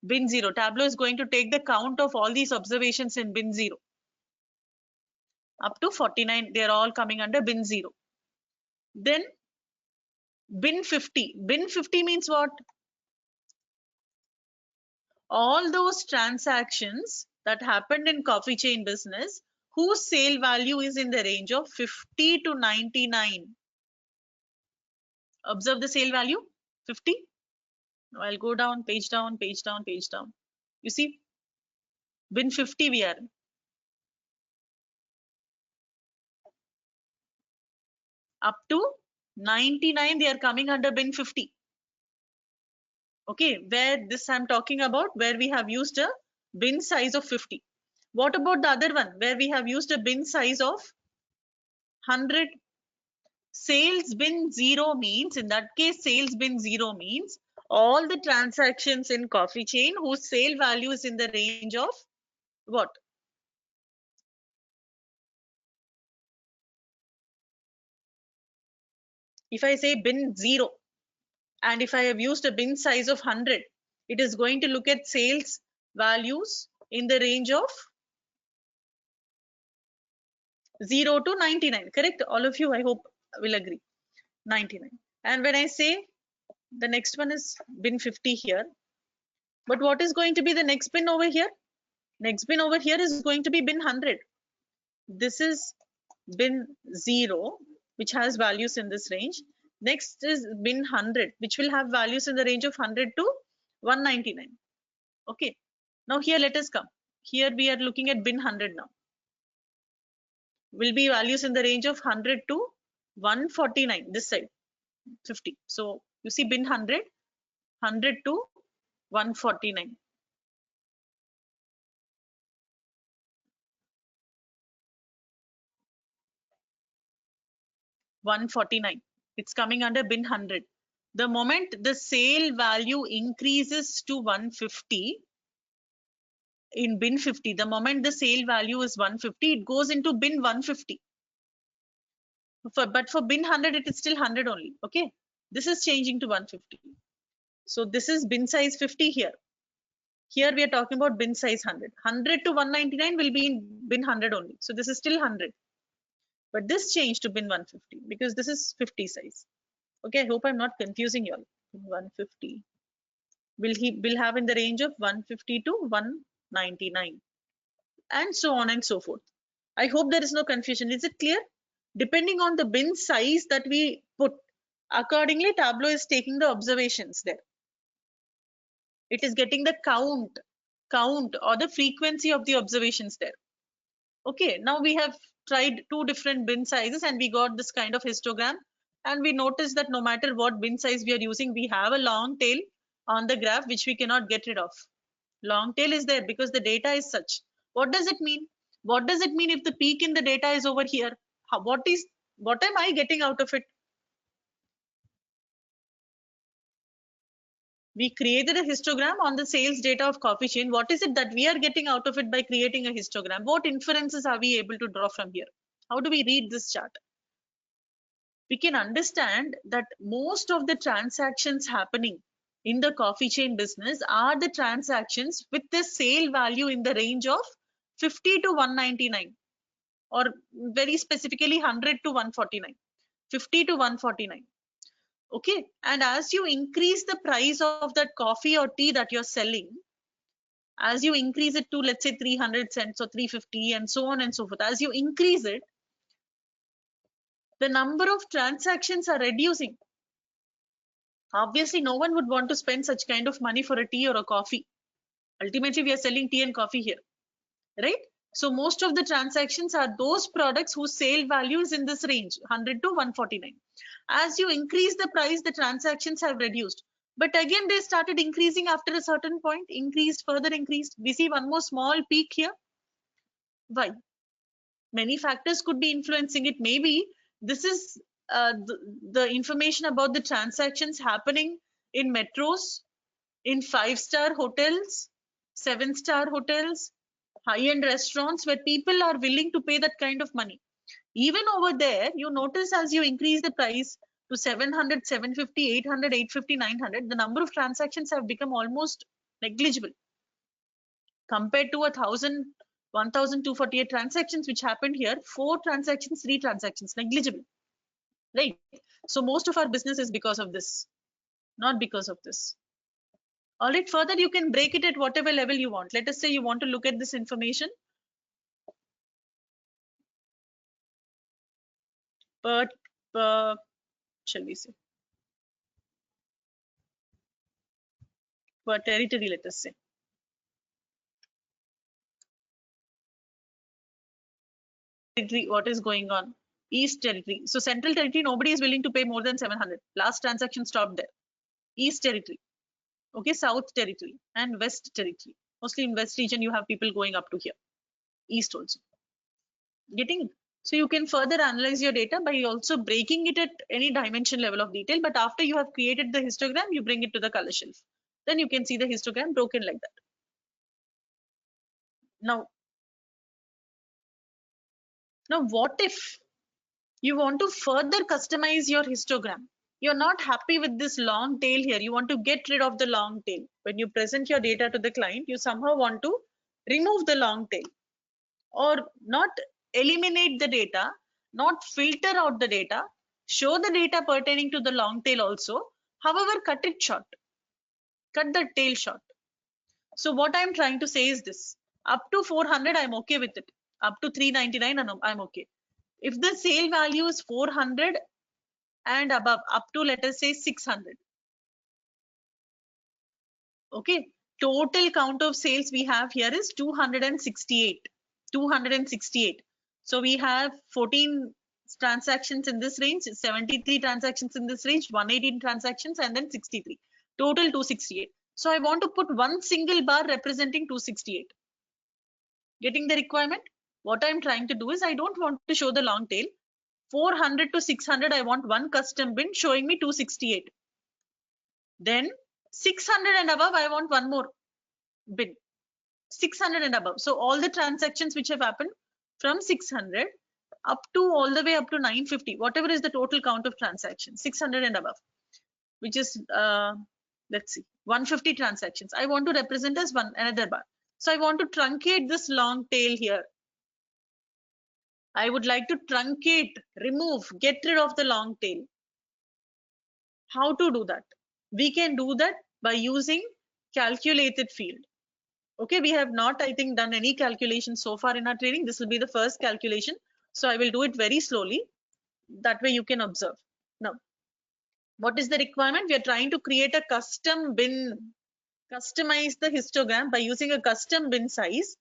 bin 0. Tableau is going to take the count of all these observations in bin 0 up to 49. They are all coming under bin 0. Then bin 50. Bin 50 means what? All those transactions that happened in coffee chain business whose sale value is in the range of 50 to 99. Observe the sale value 50. Now I'll go down, page down, page down, page down. You see, bin 50 we are. Up to 99 they are coming under bin 50. Okay, where this I'm talking about, where we have used a bin size of 50. What about the other one where we have used a bin size of 100? Sales bin 0 means, in that case, sales bin 0 means all the transactions in coffee chain whose sale value is in the range of what? If I say bin 0 and if I have used a bin size of 100, it is going to look at sales values in the range of 0 to 99. Correct? All of you, I hope, will agree. 99. And when I say the next one is bin 50 here, but what is going to be the next bin over here? Next bin over here is going to be bin 100. This is bin 0, which has values in this range. Next is bin 100, which will have values in the range of 100 to 199. Okay, now here let us come. Here we are looking at bin 100 now. Will be values in the range of 100 to 149, this side 50. So you see bin 100, 100 to 149. 149. It's coming under bin 100. The moment the sale value increases to 150 in bin 50, the moment the sale value is 150, it goes into bin 150. But for bin 100, it is still 100 only. Okay, this is changing to 150. So this is bin size 50 here. Here we are talking about bin size 100. 100 to 199 will be in bin 100 only. So this is still 100. But this changed to bin 150 because this is 50 size. Okay, I hope I'm not confusing you all. 150 will have in the range of 150 to 199 and so on and so forth. I hope there is no confusion. Is it clear? Depending on the bin size that we put, accordingly Tableau is taking the observations there. It is getting the count or the frequency of the observations there. Okay, now we have tried two different bin sizes and we got this kind of histogram, and we noticed that no matter what bin size we are using, we have a long tail on the graph which we cannot get rid of. Long tail is there because the data is such. What does it mean? What does it mean if the peak in the data is over here? What am I getting out of it? We created a histogram on the sales data of coffee chain. What is it that we are getting out of it by creating a histogram? What inferences are we able to draw from here? How do we read this chart? We can understand that most of the transactions happening in the coffee chain business are the transactions with the sale value in the range of 50 to 199, or very specifically 100 to 149, 50 to 149. Okay, and as you increase the price of that coffee or tea that you're selling, as you increase it to, let's say, 300 cents or 350 and so on and so forth, as you increase it, the number of transactions are reducing. Obviously, no one would want to spend such kind of money for a tea or a coffee. Ultimately, we are selling tea and coffee here, right? So most of the transactions are those products whose sale value is in this range, 100 to 149. As you increase the price, the transactions have reduced. But again, they started increasing after a certain point, increased, further increased. We see one more small peak here. Why? Many factors could be influencing it. Maybe this is the information about the transactions happening in metros, in 5-star hotels, 7-star hotels, high-end restaurants, where people are willing to pay that kind of money. Even over there, you notice as you increase the price to 700, 750, 800, 850, 900, the number of transactions have become almost negligible compared to 1,248 transactions which happened here. 4 transactions, 3 transactions, negligible, right? So most of our business is because of this, not because of this. All right, further you can break it at whatever level you want. Let us say you want to look at this information per shall we say per territory, let us say. Territory, what is going on? East territory. So central territory, nobody is willing to pay more than 700. Last transaction stopped there. East territory, okay, south territory and west territory. Mostly in west region, you have people going up to here. East also. Getting it? So you can further analyze your data by also breaking it at any dimension level of detail. But after you have created the histogram, you bring it to the color shelf. Then you can see the histogram broken like that. Now what if you want to further customize your histogram? You're not happy with this long tail here. You want to get rid of the long tail. When you present your data to the client, you somehow want to remove the long tail, or not eliminate the data, not filter out the data, show the data pertaining to the long tail also. However, cut it short, cut the tail short. So what I'm trying to say is this: up to 400, I'm okay with it. Up to 399, I'm okay. If the sale value is 400 and above, up to, let us say, 600. Okay, total count of sales we have here is 268. 268. So we have 14 transactions in this range, 73 transactions in this range, 118 transactions, and then 63. Total 268. So I want to put one single bar representing 268. Getting the requirement? What I'm trying to do is, I don't want to show the long tail. 400 to 600, I want one custom bin showing me 268. Then 600 and above, I want one more bin. 600 and above. So all the transactions which have happened from 600 up to all the way up to 950, whatever is the total count of transactions, 600 and above, which is let's see, 150 transactions. I want to represent as another bar. So I want to truncate this long tail here. I would like to truncate, remove, get rid of the long tail. How to do that? We can do that by using calculated field. Okay, we have not, I think, done any calculation so far in our training. This will be the first calculation. So I will do it very slowly. That way you can observe. Now, what is the requirement? We are trying to create a custom bin, customize the histogram by using a custom bin size.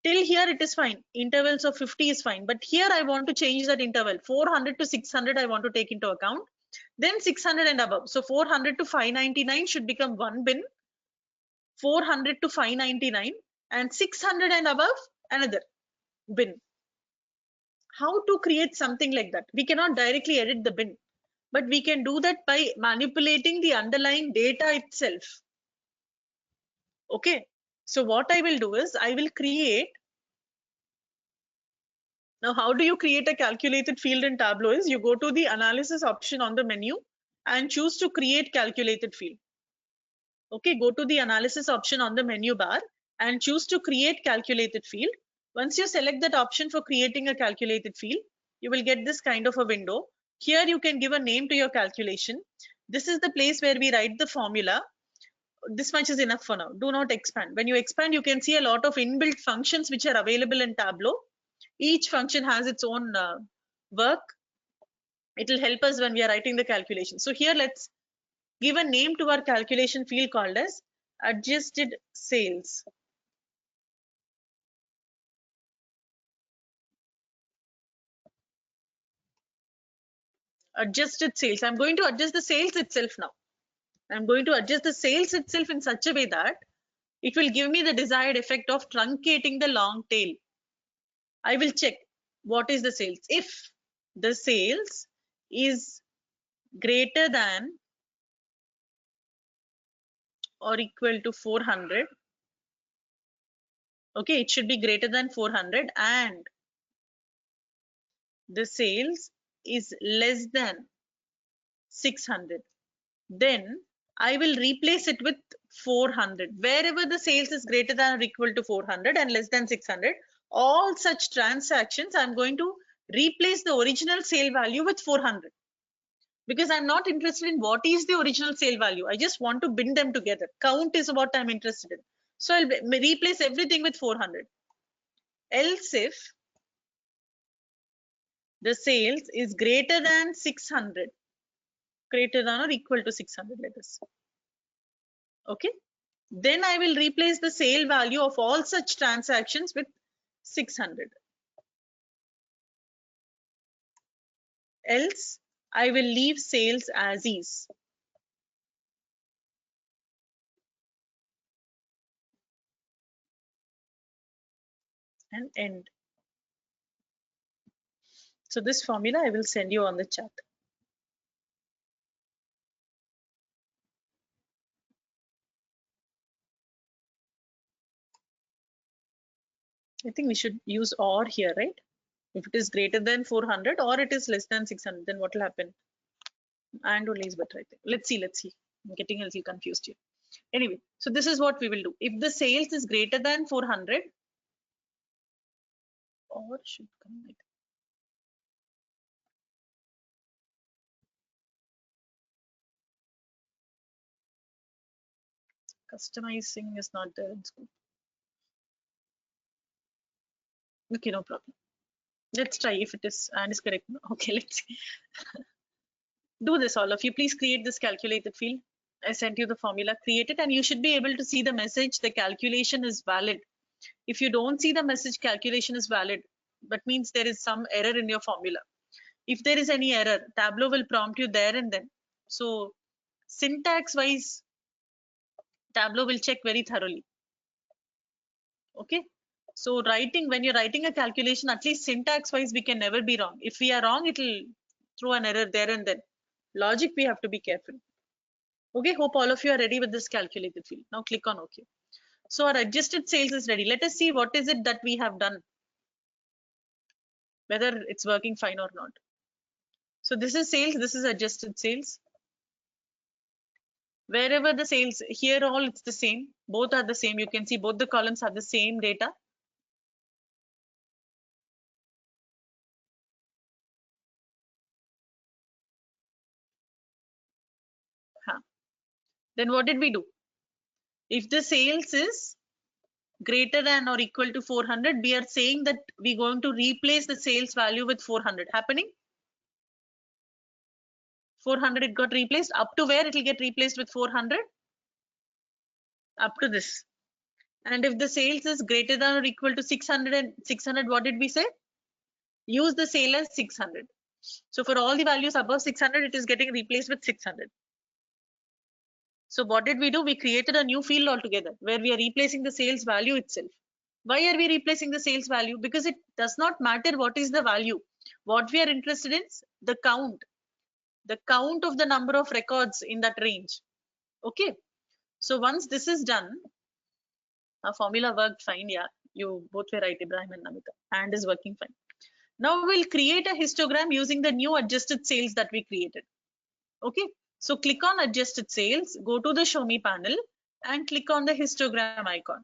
Till here it is fine. Intervals of 50 is fine. But here I want to change that interval. 400 to 600 I want to take into account. Then 600 and above. So 400 to 599 should become one bin. 400 to 599 and 600 and above another bin. How to create something like that? We cannot directly edit the bin, but we can do that by manipulating the underlying data itself. Okay, so what I will do is I will create. Now, how do you create a calculated field in Tableau? Is you go to the analysis option on the menu and choose to create calculated field. Okay, go to the analysis option on the menu bar and choose to create calculated field. Once you select that option for creating a calculated field, you will get this kind of a window. Here you can give a name to your calculation. This is the place where we write the formula. This much is enough for now. Do not expand. When you expand, you can see a lot of inbuilt functions which are available in Tableau. Each function has its own work. It will help us when we are writing the calculation. So here let's give a name to our calculation field called as adjusted sales. Adjusted sales. I'm going to adjust the sales itself now. I'm going to adjust the sales itself in such a way that it will give me the desired effect of truncating the long tail. I will check what is the sales. If the sales is greater than or equal to 400, okay, it should be greater than 400, and the sales is less than 600, then I will replace it with 400. Wherever the sales is greater than or equal to 400 and less than 600, all such transactions I'm going to replace the original sale value with 400, because I'm not interested in what is the original sale value. I just want to bind them together. Count is what I'm interested in. So I'll replace everything with 400. Else if the sales is greater than 600, greater than or equal to 600, let us say. Okay, then I will replace the sale value of all such transactions with 600. Else I will leave sales as is. And end. So this formula I will send you on the chat. I think we should use or here, right? If it is greater than 400 or it is less than 600, then what will happen? And only is better, I think. Let's see. I'm getting a little confused here. Anyway, so this is what we will do. If the sales is greater than 400, or should come like customizing is not there in school. Okay, no problem. Let's try if it is and is correct. Okay, let's see. Do this, all of you. Please create this calculated field. I sent you the formula, create it, and you should be able to see the message, the calculation is valid. If you don't see the message, calculation is valid, that means there is some error in your formula. If there is any error, Tableau will prompt you there and then. So syntax wise, Tableau will check very thoroughly. Okay. So when you're writing a calculation, at least syntax wise, we can never be wrong. If we are wrong, it'll throw an error there and then. Logic, we have to be careful. Okay, hope all of you are ready with this calculated field. Now click on OK. So our adjusted sales is ready. Let us see what is it that we have done, whether it's working fine or not. So this is sales, this is adjusted sales. Wherever the sales, here all it's the same. Both are the same. You can see both the columns have the same data. Then what did we do? If the sales is greater than or equal to 400, we are saying that we're going to replace the sales value with 400. Happening? 400 it got replaced. Up to where it will get replaced with 400? Up to this. And if the sales is greater than or equal to 600 and 600, what did we say? Use the sale as 600. So for all the values above 600, it is getting replaced with 600. So what did we do? We created a new field altogether where we are replacing the sales value itself. Why are we replacing the sales value? Because it does not matter what is the value. What we are interested in is the count of the number of records in that range. Okay. So once this is done, Our formula worked fine. Yeah, you both were right, Ibrahim and Namita. And is working fine. Now we'll create a histogram using the new adjusted sales that we created. Okay, so click on adjusted sales, go to the show me panel and click on the histogram icon.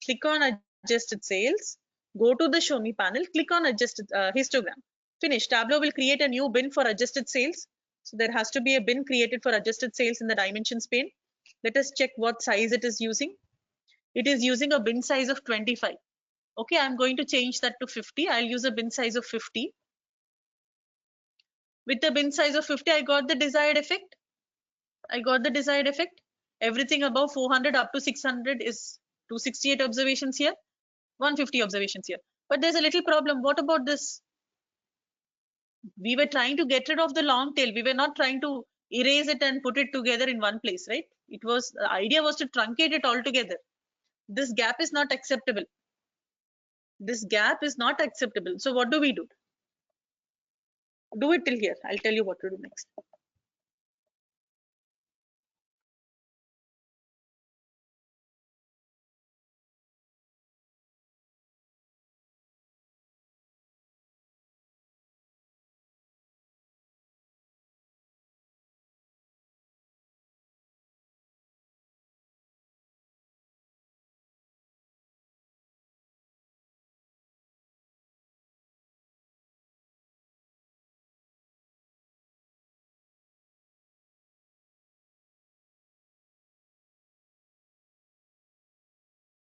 Click on adjusted sales, go to the show me panel, click on adjusted histogram. Finish. Tableau will create a new bin for adjusted sales. So there has to be a bin created for adjusted sales in the dimensions pane. Let us check what size it is using. It is using a bin size of 25. Okay, I'm going to change that to 50. I'll use a bin size of 50. With the bin size of 50, I got the desired effect. Everything above 400 up to 600 is 268 observations here, 150 observations here. But there's a little problem. What about this? We were trying to get rid of the long tail. We were not trying to erase it and put it together in one place, right? The idea was to truncate it all together. This gap is not acceptable. So what do we do? Do it till here. I'll tell you what to do next.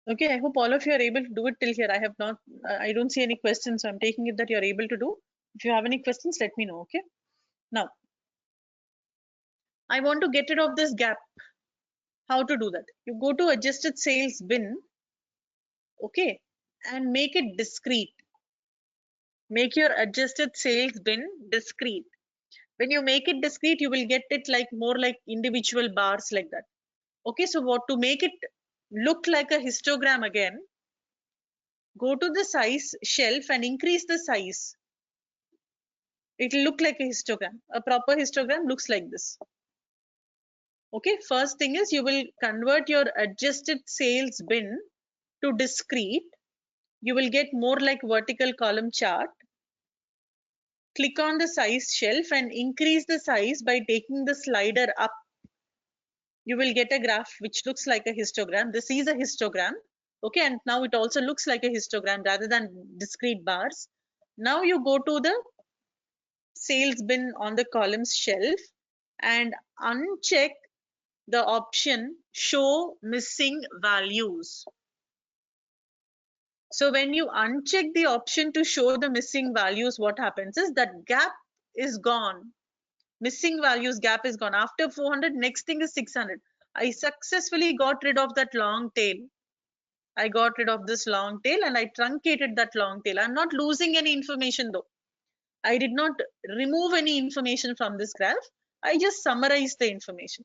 Okay, I hope all of you are able to do it till here. I don't see any questions, so I'm taking it that you're able to do. If you have any questions, let me know, okay? Now, I want to get rid of this gap. How to do that? You go to adjusted sales bin, okay, and make it discrete. Make your adjusted sales bin discrete. When you make it discrete, you will get it like more like individual bars like that. Okay, so what to make it look like a histogram again, go to the size shelf and increase the size. It will look like a histogram. A proper histogram looks like this. Okay, first thing is you will convert your adjusted sales bin to discrete. You will get more like vertical column chart. Click on the size shelf and increase the size by taking the slider up. You will get a graph which looks like a histogram. This is a histogram. Okay, and now it also looks like a histogram rather than discrete bars. Now you go to the sales bin on the columns shelf and uncheck the option show missing values. So when you uncheck the option to show the missing values, what happens is that gap is gone. Missing values gap is gone. After 400, next thing is 600. I successfully got rid of that long tail. I got rid of this long tail and I truncated that long tail. I'm not losing any information though. I did not remove any information from this graph. I just summarized the information.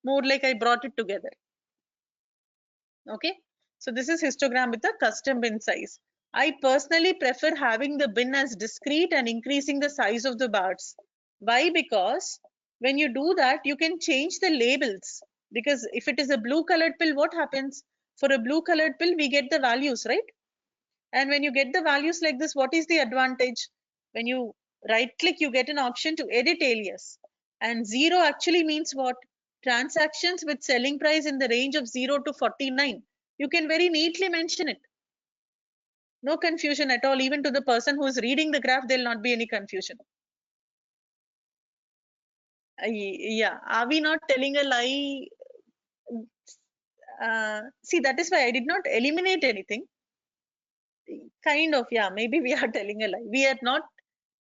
More like I brought it together. Okay, so this is histogram with a custom bin size. I personally prefer having the bin as discrete and increasing the size of the bars. Why? Because when you do that, you can change the labels. Because if it is a blue colored pill, what happens? For a blue colored pill, we get the values, right? And when you get the values like this, what is the advantage? When you right click, you get an option to edit alias. And 0 actually means what? Transactions with selling price in the range of 0 to 49. You can very neatly mention it. No confusion at all. Even to the person who is reading the graph, there will not be any confusion. Yeah, are we not telling a lie? See, that is why I did not eliminate anything. Kind of, yeah, maybe we are telling a lie.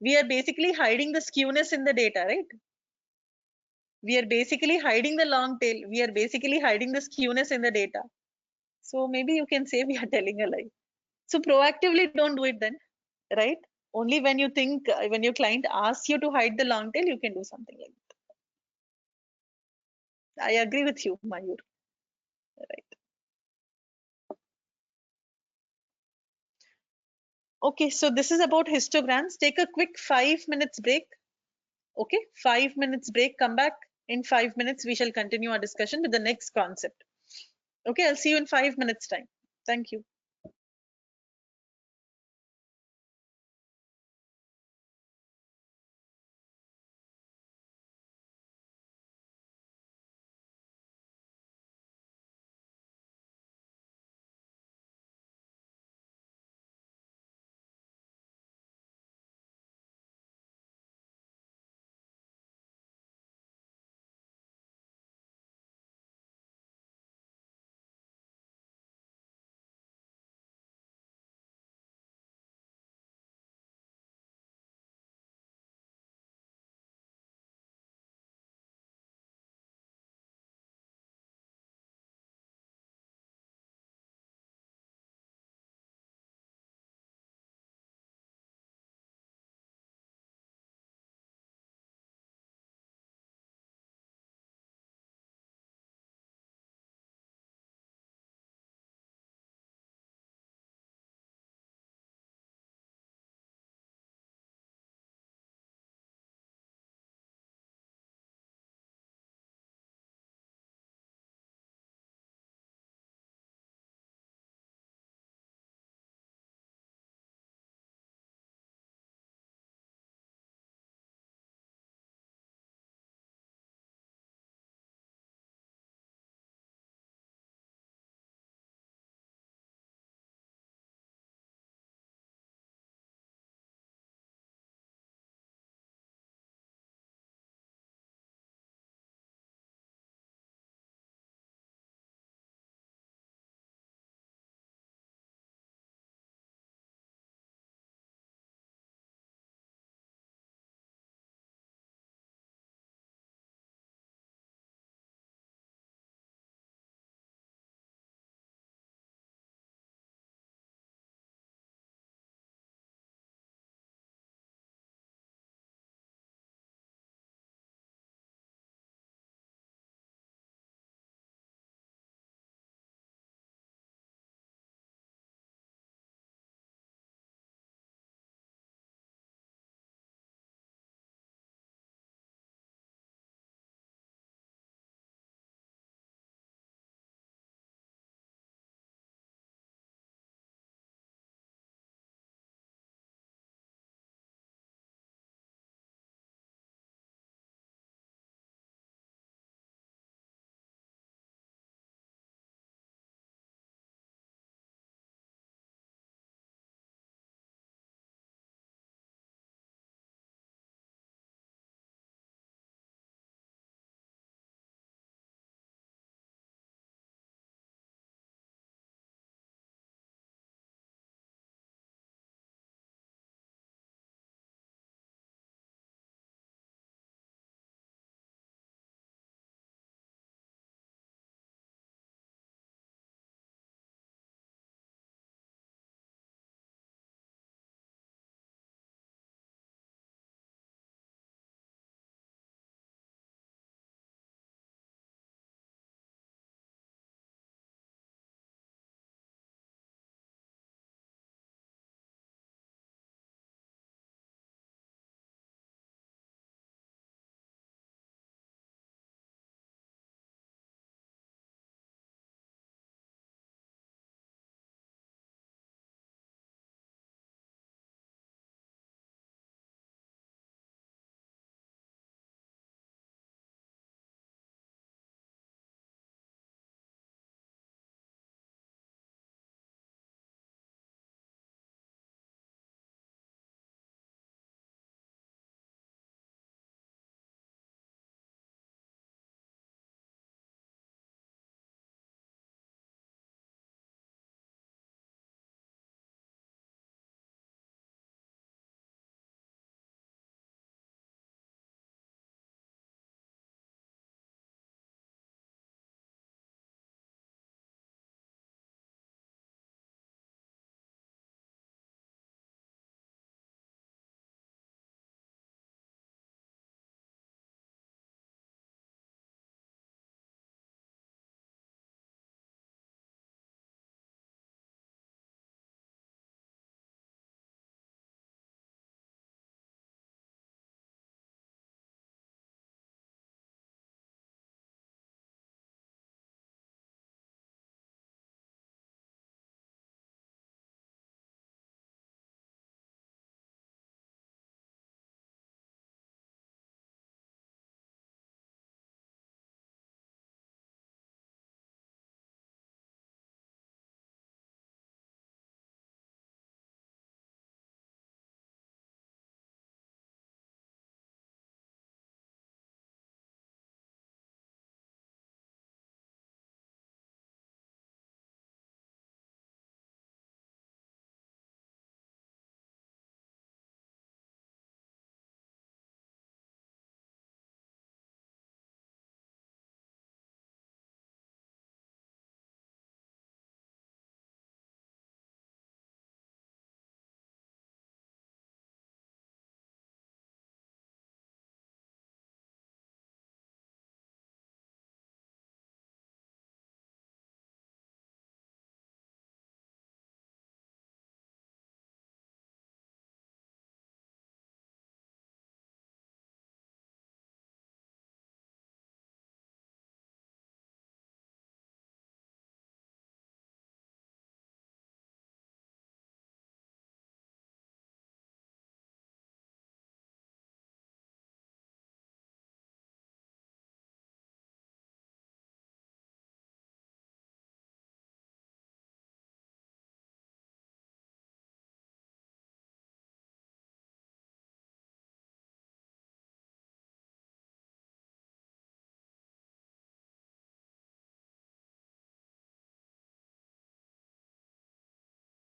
We are basically hiding the skewness in the data, right? We are basically hiding the long tail. We are basically hiding the skewness in the data. So maybe you can say we are telling a lie. So proactively don't do it then, right? Only when you think, when your client asks you to hide the long tail, you can do something like that. I agree with you, Mayur. Right. Okay, so this is about histograms. Take a quick 5 minutes break. Okay, 5 minutes break. Come back in 5 minutes. We shall continue our discussion with the next concept. Okay, I'll see you in 5 minutes time. Thank you.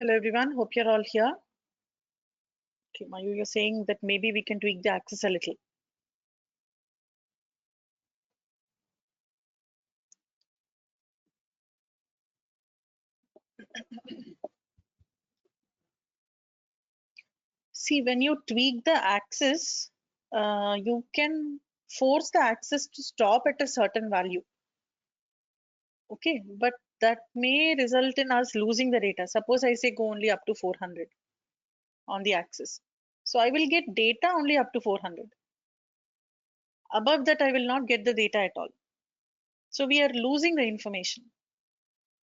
Hello everyone, hope you're all here. Okay, Mayu, you're saying that maybe we can tweak the axis a little. See, when you tweak the axis, you can force the axis to stop at a certain value. Okay, but that may result in us losing the data. Suppose I say go only up to 400 on the axis. So I will get data only up to 400. Above that, I will not get the data at all. So we are losing the information.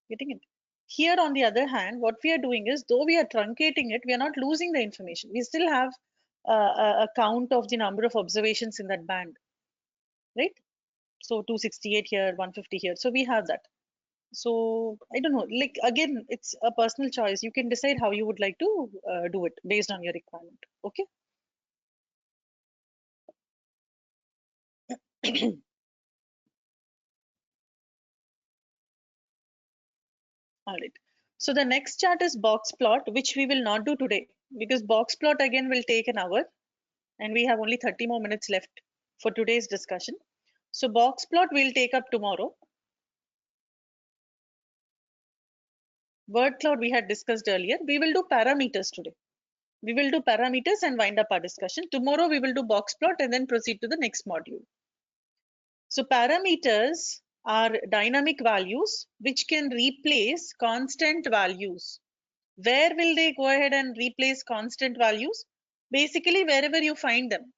Getting it? Here, on the other hand, what we are doing is, though we are truncating it, we are not losing the information. We still have a count of the number of observations in that band, right? So 268 here, 150 here. So we have that. So I don't know, like again, it's a personal choice. You can decide how you would like to do it based on your requirement. Okay. All right. So the next chart is box plot, which we will not do today because box plot again will take an hour and we have only 30 more minutes left for today's discussion. So box plot we'll take up tomorrow. Word cloud we had discussed earlier. We will do parameters today. We will do parameters and wind up our discussion. Tomorrow we will do box plot and then proceed to the next module. So parameters are dynamic values which can replace constant values. Where will they go ahead and replace constant values? Basically, wherever you find them.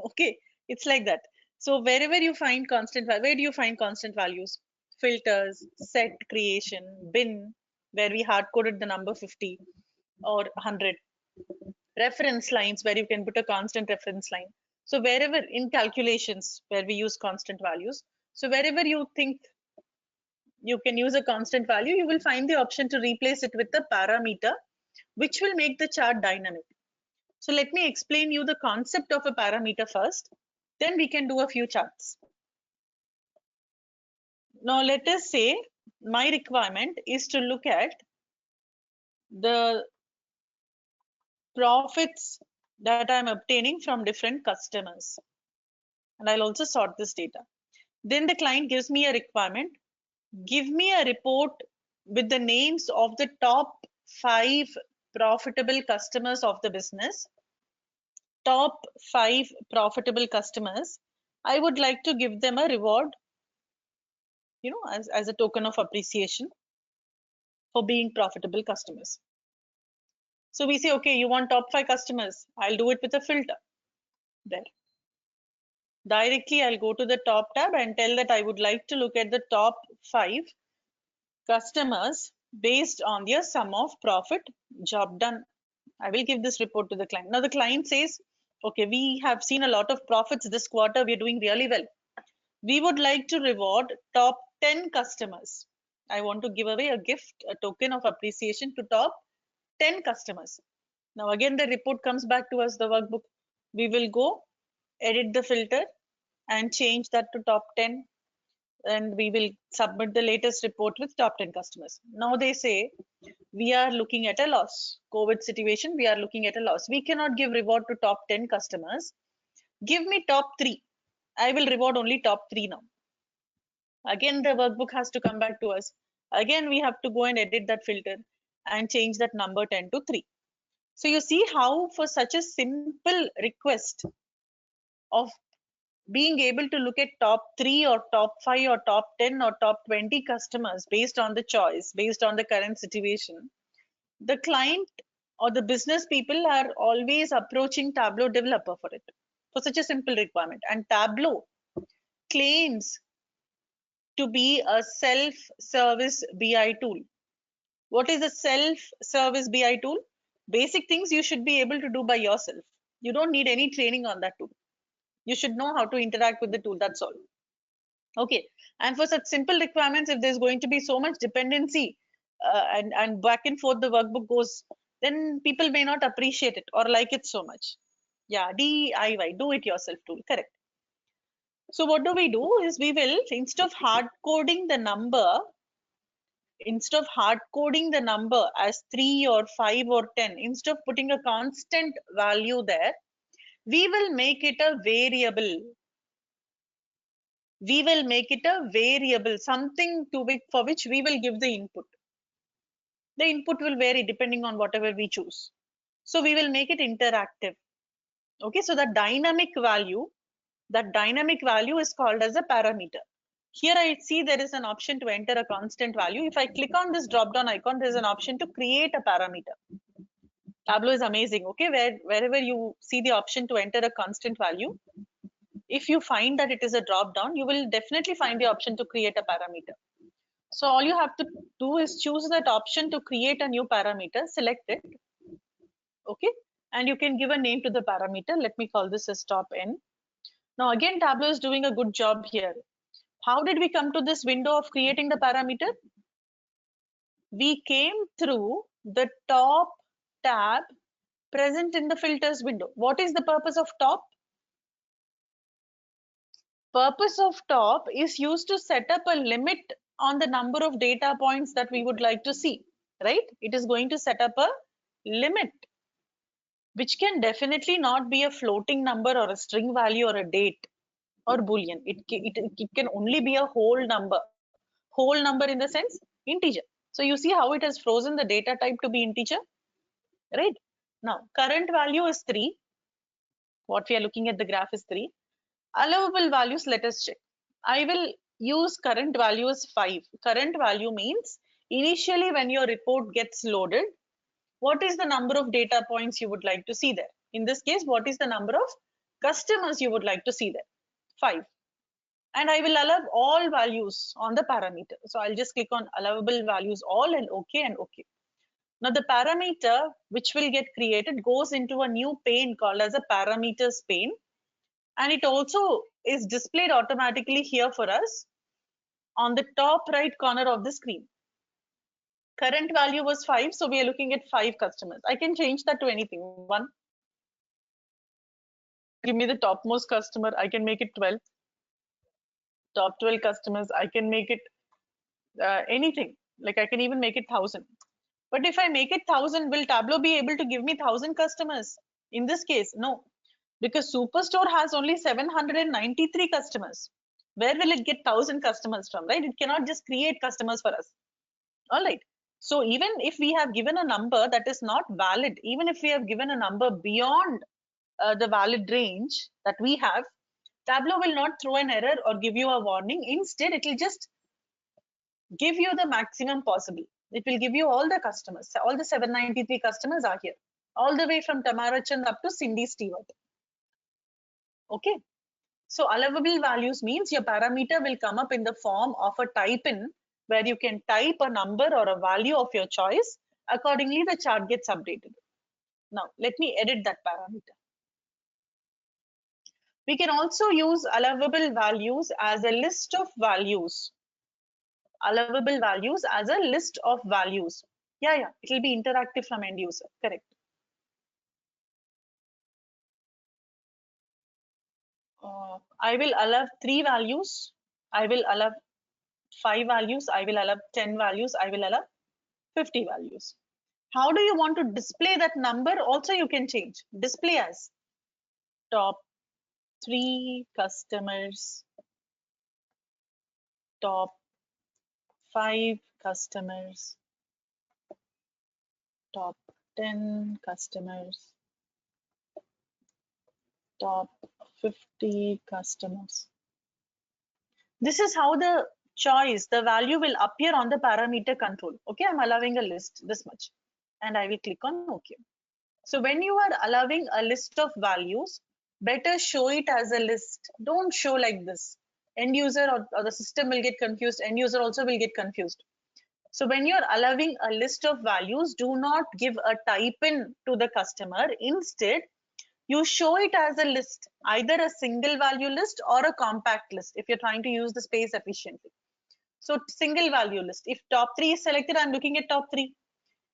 Okay, it's like that. So wherever you find where do you find constant values? Filters, set creation, bin, where we hard coded the number 50 or 100. Reference lines, where you can put a constant reference line. So wherever in calculations, where we use constant values. So wherever you think you can use a constant value, you will find the option to replace it with a parameter, which will make the chart dynamic. So let me explain you the concept of a parameter first, then we can do a few charts. Now let us say my requirement is to look at the profits that I'm obtaining from different customers. And I'll also sort this data. Then the client gives me a requirement. Give me a report with the names of the top 5 profitable customers of the business. Top 5 profitable customers. I would like to give them a reward, as a token of appreciation for being profitable customers. So we say, okay, you want top 5 customers. I'll do it with a filter there. Directly, I'll go to the top tab and tell that I would like to look at the top 5 customers based on their sum of profit. Job done. I will give this report to the client. Now the client says, okay, we have seen a lot of profits this quarter. We're doing really well. We would like to reward top 10 customers. I want to give away a gift, a token of appreciation to top 10 customers. Now again, the report comes back to us, the workbook. We will go edit the filter and change that to top 10, and we will submit the latest report with top 10 customers. Now they say we are looking at a loss. COVID situation, we are looking at a loss. We cannot give reward to top 10 customers. Give me top 3. I will reward only top 3 now. Again, the workbook has to come back to us. Again, we have to go and edit that filter and change that number 10 to 3. So you see how for such a simple request of being able to look at top 3 or top 5 or top 10 or top 20 customers based on the choice, based on the current situation, the client or the business people are always approaching Tableau developer for it, for such a simple requirement. And Tableau claims to be a self-service BI tool. What is a self-service BI tool? Basic things you should be able to do by yourself. You don't need any training on that tool. You should know how to interact with the tool, that's all. Okay, and for such simple requirements, if there's going to be so much dependency and back and forth the workbook goes, then people may not appreciate it or like it so much. Yeah, DIY, do it yourself tool, correct. So what do? Is we will, instead of hard coding the number, instead of hard coding the number as 3 or 5 or 10, instead of putting a constant value there, we will make it a variable. We will make it a variable, something for which we will give the input. The input will vary depending on whatever we choose. So we will make it interactive. Okay, so the dynamic value is called as a parameter. Here I see there is an option to enter a constant value. If I click on this drop down icon, there is an option to create a parameter. Tableau is amazing. Okay, wherever you see the option to enter a constant value, if you find that it is a drop down, you will definitely find the option to create a parameter. So all you have to do is choose that option to create a new parameter, select it. Okay, and you can give a name to the parameter. Let me call this as top n. Now again, Tableau is doing a good job here. How did we come to this window of creating the parameter? We came through the top tab present in the filters window. What is the purpose of top? Purpose of top is used to set up a limit on the number of data points that we would like to see, right? It is going to set up a limit, which can definitely not be a floating number or a string value or a date or boolean. It can only be a whole number in the sense integer. So you see how it has frozen the data type to be integer, right? Now current value is 3. What we are looking at the graph is 3. Allowable values, let us check. I will use current value as 5. Current value means initially when your report gets loaded, what is the number of data points you would like to see there? In this case, what is the number of customers you would like to see there? 5. And I will allow all values on the parameter. So I'll just click on allowable values all and OK and OK. Now the parameter which will get created goes into a new pane called as a parameters pane. And it also is displayed automatically here for us on the top right corner of the screen. Current value was 5, so we are looking at 5 customers. I can change that to anything. 1. Give me the topmost customer. I can make it 12. Top 12 customers. I can make it anything. Like I can even make it 1,000. But if I make it 1,000, will Tableau be able to give me 1,000 customers? In this case, no, because Superstore has only 793 customers. Where will it get 1,000 customers from, right? It cannot just create customers for us. All right. So even if we have given a number that is not valid, even if we have given a number beyond the valid range that we have, Tableau will not throw an error or give you a warning. Instead, it will just give you the maximum possible. It will give you all the customers. All the 793 customers are here, all the way from Tamara Chand up to Cindy Stewart. Okay. So allowable values means your parameter will come up in the form of a type in, where you can type a number or a value of your choice. Accordingly, the chart gets updated. Now, let me edit that parameter. We can also use allowable values as a list of values. Allowable values as a list of values. Yeah, it will be interactive from end user, correct. I will allow 3 values. I will allow 5 values. I will allow 10 values. I will allow 50 values. How do you want to display that number? Also, you can change. Display as top 3 customers, top 5 customers, top 10 customers, top 50 customers. This is how the choice, the value will appear on the parameter control. Okay, I'm allowing a list this much and I will click on OK. So when you are allowing a list of values, better show it as a list. Don't show like this. End user or the system will get confused. End user also will get confused. So when you're allowing a list of values, do not give a type in to the customer. Instead, you show it as a list, either a single value list or a compact list if you're trying to use the space efficiently. So single value list. If top 3 is selected, I'm looking at top 3.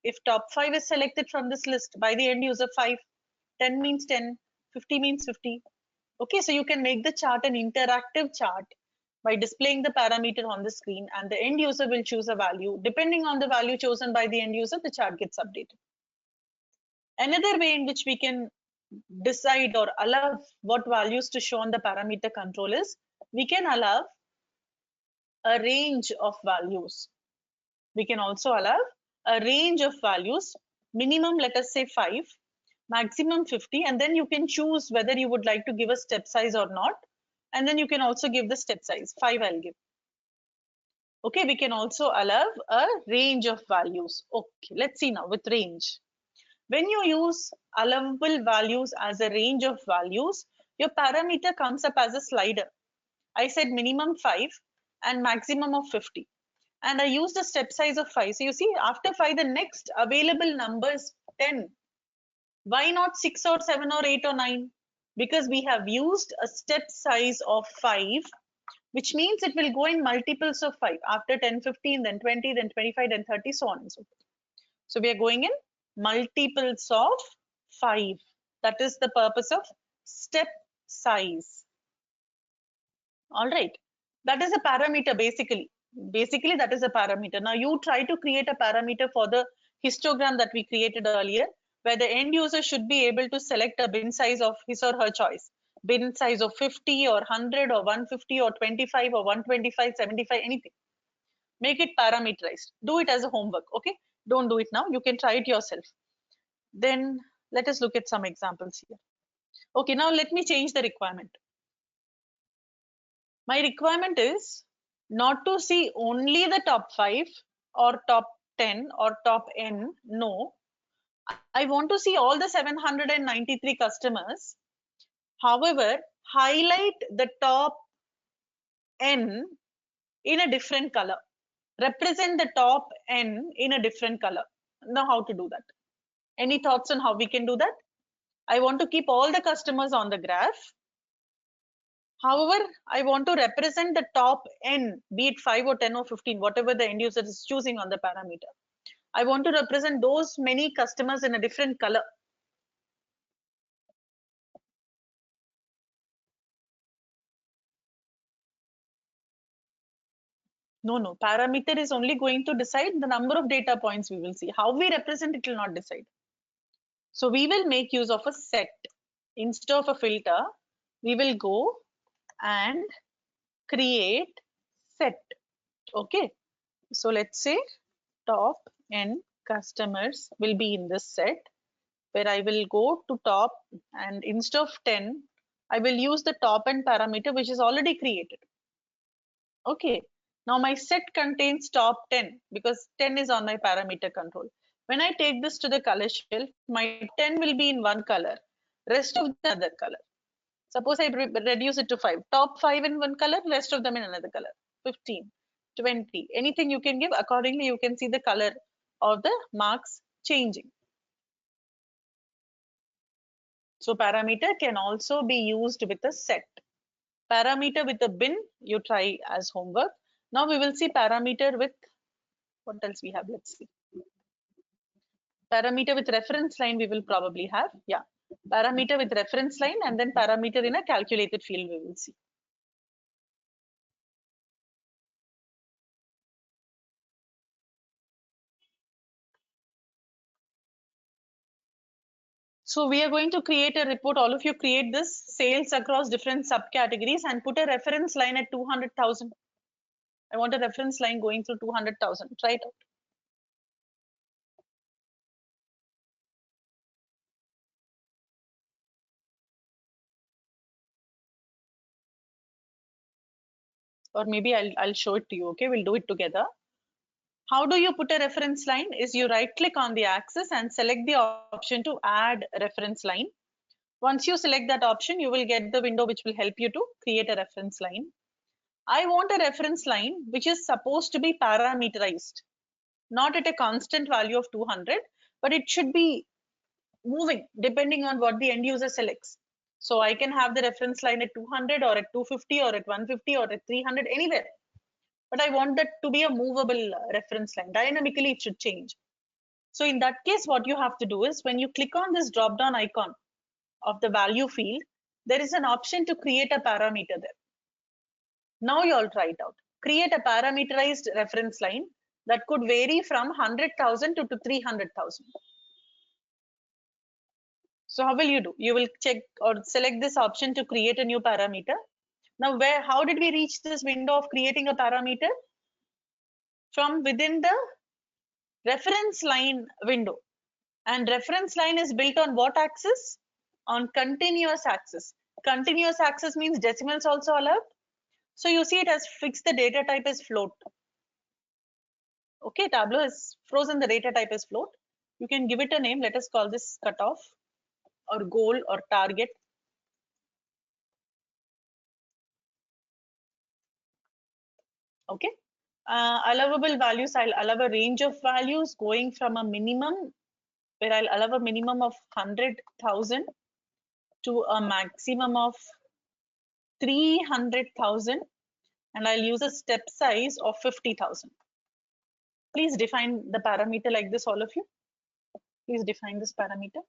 If top 5 is selected from this list by the end user, 5, 10 means 10, 50 means 50. Okay, so you can make the chart an interactive chart by displaying the parameter on the screen, and the end user will choose a value. Depending on the value chosen by the end user, the chart gets updated. Another way in which we can decide or allow what values to show on the parameter control is we can allow a range of values. We can also allow a range of values, minimum, let us say 5, maximum 50, and then you can choose whether you would like to give a step size or not. And then you can also give the step size, 5 I'll give. Okay, we can also allow a range of values. Okay, let's see now with range. When you use allowable values as a range of values, your parameter comes up as a slider. I said minimum 5 and maximum of 50. And I used a step size of 5. So you see, after 5, the next available number is 10. Why not 6 or 7 or 8 or 9? Because we have used a step size of 5, which means it will go in multiples of 5. After 10, 15, then 20, then 25, then 30, so on and so forth. So we are going in multiples of 5. That is the purpose of step size. All right. That is a parameter basically. Basically, that is a parameter. Now you try to create a parameter for the histogram that we created earlier, where the end user should be able to select a bin size of his or her choice. Bin size of 50 or 100 or 150 or 25 or 125, 75, anything. Make it parameterized. Do it as a homework, okay? Don't do it now. You can try it yourself. Then let us look at some examples here. Okay, now let me change the requirement. My requirement is not to see only the top 5 or top 10 or top n. No, I want to see all the 793 customers. However, highlight the top n in a different color. Represent the top n in a different color. Now, how to do that? Any thoughts on how we can do that? I want to keep all the customers on the graph. However, I want to represent the top n, be it 5 or 10 or 15, whatever the end user is choosing on the parameter. I want to represent those many customers in a different color. No, parameter is only going to decide the number of data points we will see. How we represent it will not decide. So we will make use of a set. Instead of a filter, we will go and create set. Okay. So let's say top n customers will be in this set, where I will go to top, and instead of 10, I will use the top n parameter, which is already created. Okay. Now my set contains top 10 because 10 is on my parameter control. When I take this to the color shelf, my 10 will be in one color, rest of the other color. Suppose I reduce it to 5. Top 5 in one color, rest of them in another color. 15, 20, anything you can give. Accordingly, you can see the color of the marks changing. So parameter can also be used with a set. Parameter with a bin, you try as homework. Now we will see parameter with, what else we have? Let's see. Parameter with reference line we will probably have. Yeah. Parameter with reference line, and then parameter in a calculated field we will see. So we are going to create a report. All of you create this sales across different subcategories and put a reference line at 200,000. I want a reference line going through 200,000. Try it out. Or maybe I'll show it to you. Okay, we'll do it together. How do you put a reference line? Is you right click on the axis and select the option to add reference line. Once you select that option, you will get the window which will help you to create a reference line. I want a reference line which is supposed to be parameterized, not at a constant value of 200, but it should be moving depending on what the end user selects. So I can have the reference line at 200 or at 250 or at 150 or at 300, anywhere. But I want that to be a movable reference line. Dynamically, it should change. So in that case, what you have to do is when you click on this drop down icon of the value field, there is an option to create a parameter there. Now you all try it out. Create a parameterized reference line that could vary from 100,000 to 300,000. So how will you do? You will check or select this option to create a new parameter. Now how did we reach this window of creating a parameter? From within the reference line window. And reference line is built on what axis? On continuous axis. Continuous axis means decimals also allowed. So you see it has fixed the data type as float. Okay, Tableau has frozen the data type as float. You can give it a name. Let us call this cutoff or goal or target. Okay. Allowable values, I'll allow a range of values going from a minimum, where I'll allow a minimum of 100,000 to a maximum of 300,000, and I'll use a step size of 50,000. Please define the parameter like this, all of you. Please define this parameter.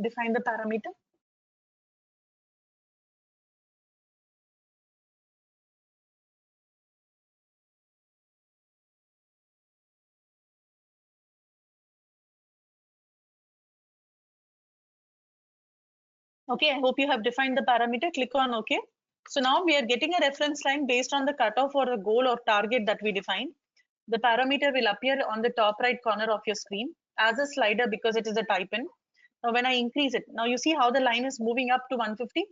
Define the parameter. Okay, I hope you have defined the parameter. Click on OK. So now we are getting a reference line based on the cutoff or the goal or target that we defined. The parameter will appear on the top right corner of your screen as a slider because it is a type in. Now when I increase it, now you see how the line is moving up to 150,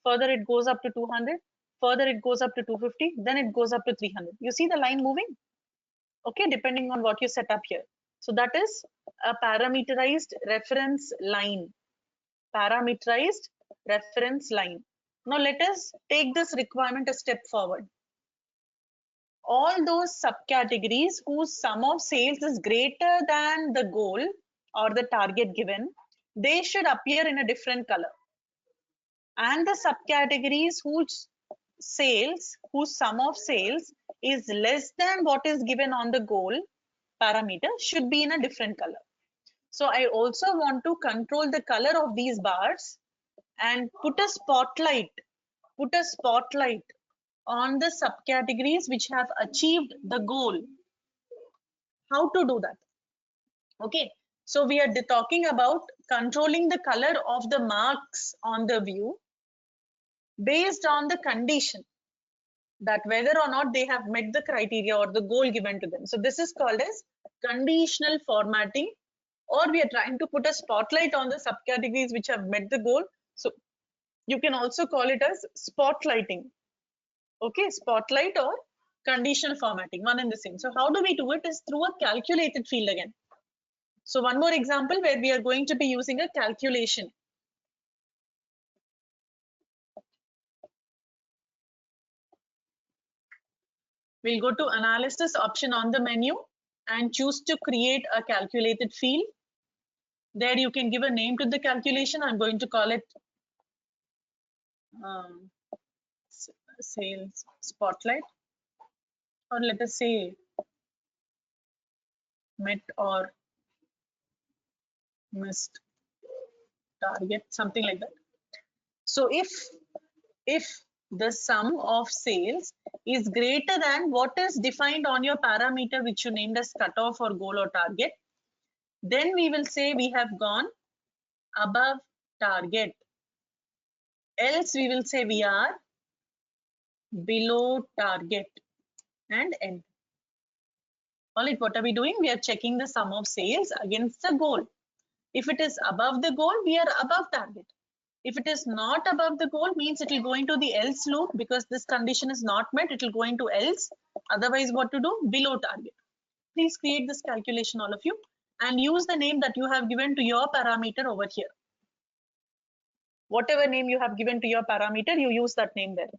further it goes up to 200, further it goes up to 250, then it goes up to 300. You see the line moving? Okay, depending on what you set up here. So that is a parameterized reference line. Parameterized reference line. Now let us take this requirement a step forward. All those subcategories whose sum of sales is greater than the goal or the target given, they should appear in a different color. And the subcategories whose sum of sales is less than what is given on the goal parameter should be in a different color. So I also want to control the color of these bars and put a spotlight on the subcategories which have achieved the goal. How to do that? Okay, so we are talking about controlling the color of the marks on the view based on the condition that whether or not they have met the criteria or the goal given to them. So this is called as conditional formatting, or we are trying to put a spotlight on the subcategories which have met the goal. So you can also call it as spotlighting. Okay, spotlight or conditional formatting, one and the same. So how do we do it is through a calculated field again. So one more example where we are going to be using a calculation. We'll go to analysis option on the menu and choose to create a calculated field. There you can give a name to the calculation. I'm going to call it sales spotlight, or let us say met or missed target, something like that. So if the sum of sales is greater than what is defined on your parameter which you named as cutoff or goal or target, then we will say we have gone above target. Else we will say we are below target and end. All right, what are we doing? We are checking the sum of sales against the goal. If it is above the goal, we are above target. If it is not above the goal, means it will go into the else loop because this condition is not met. It will go into else. Otherwise, what to do? Below target. Please create this calculation, all of you, and use the name that you have given to your parameter over here. Whatever name you have given to your parameter, you use that name there.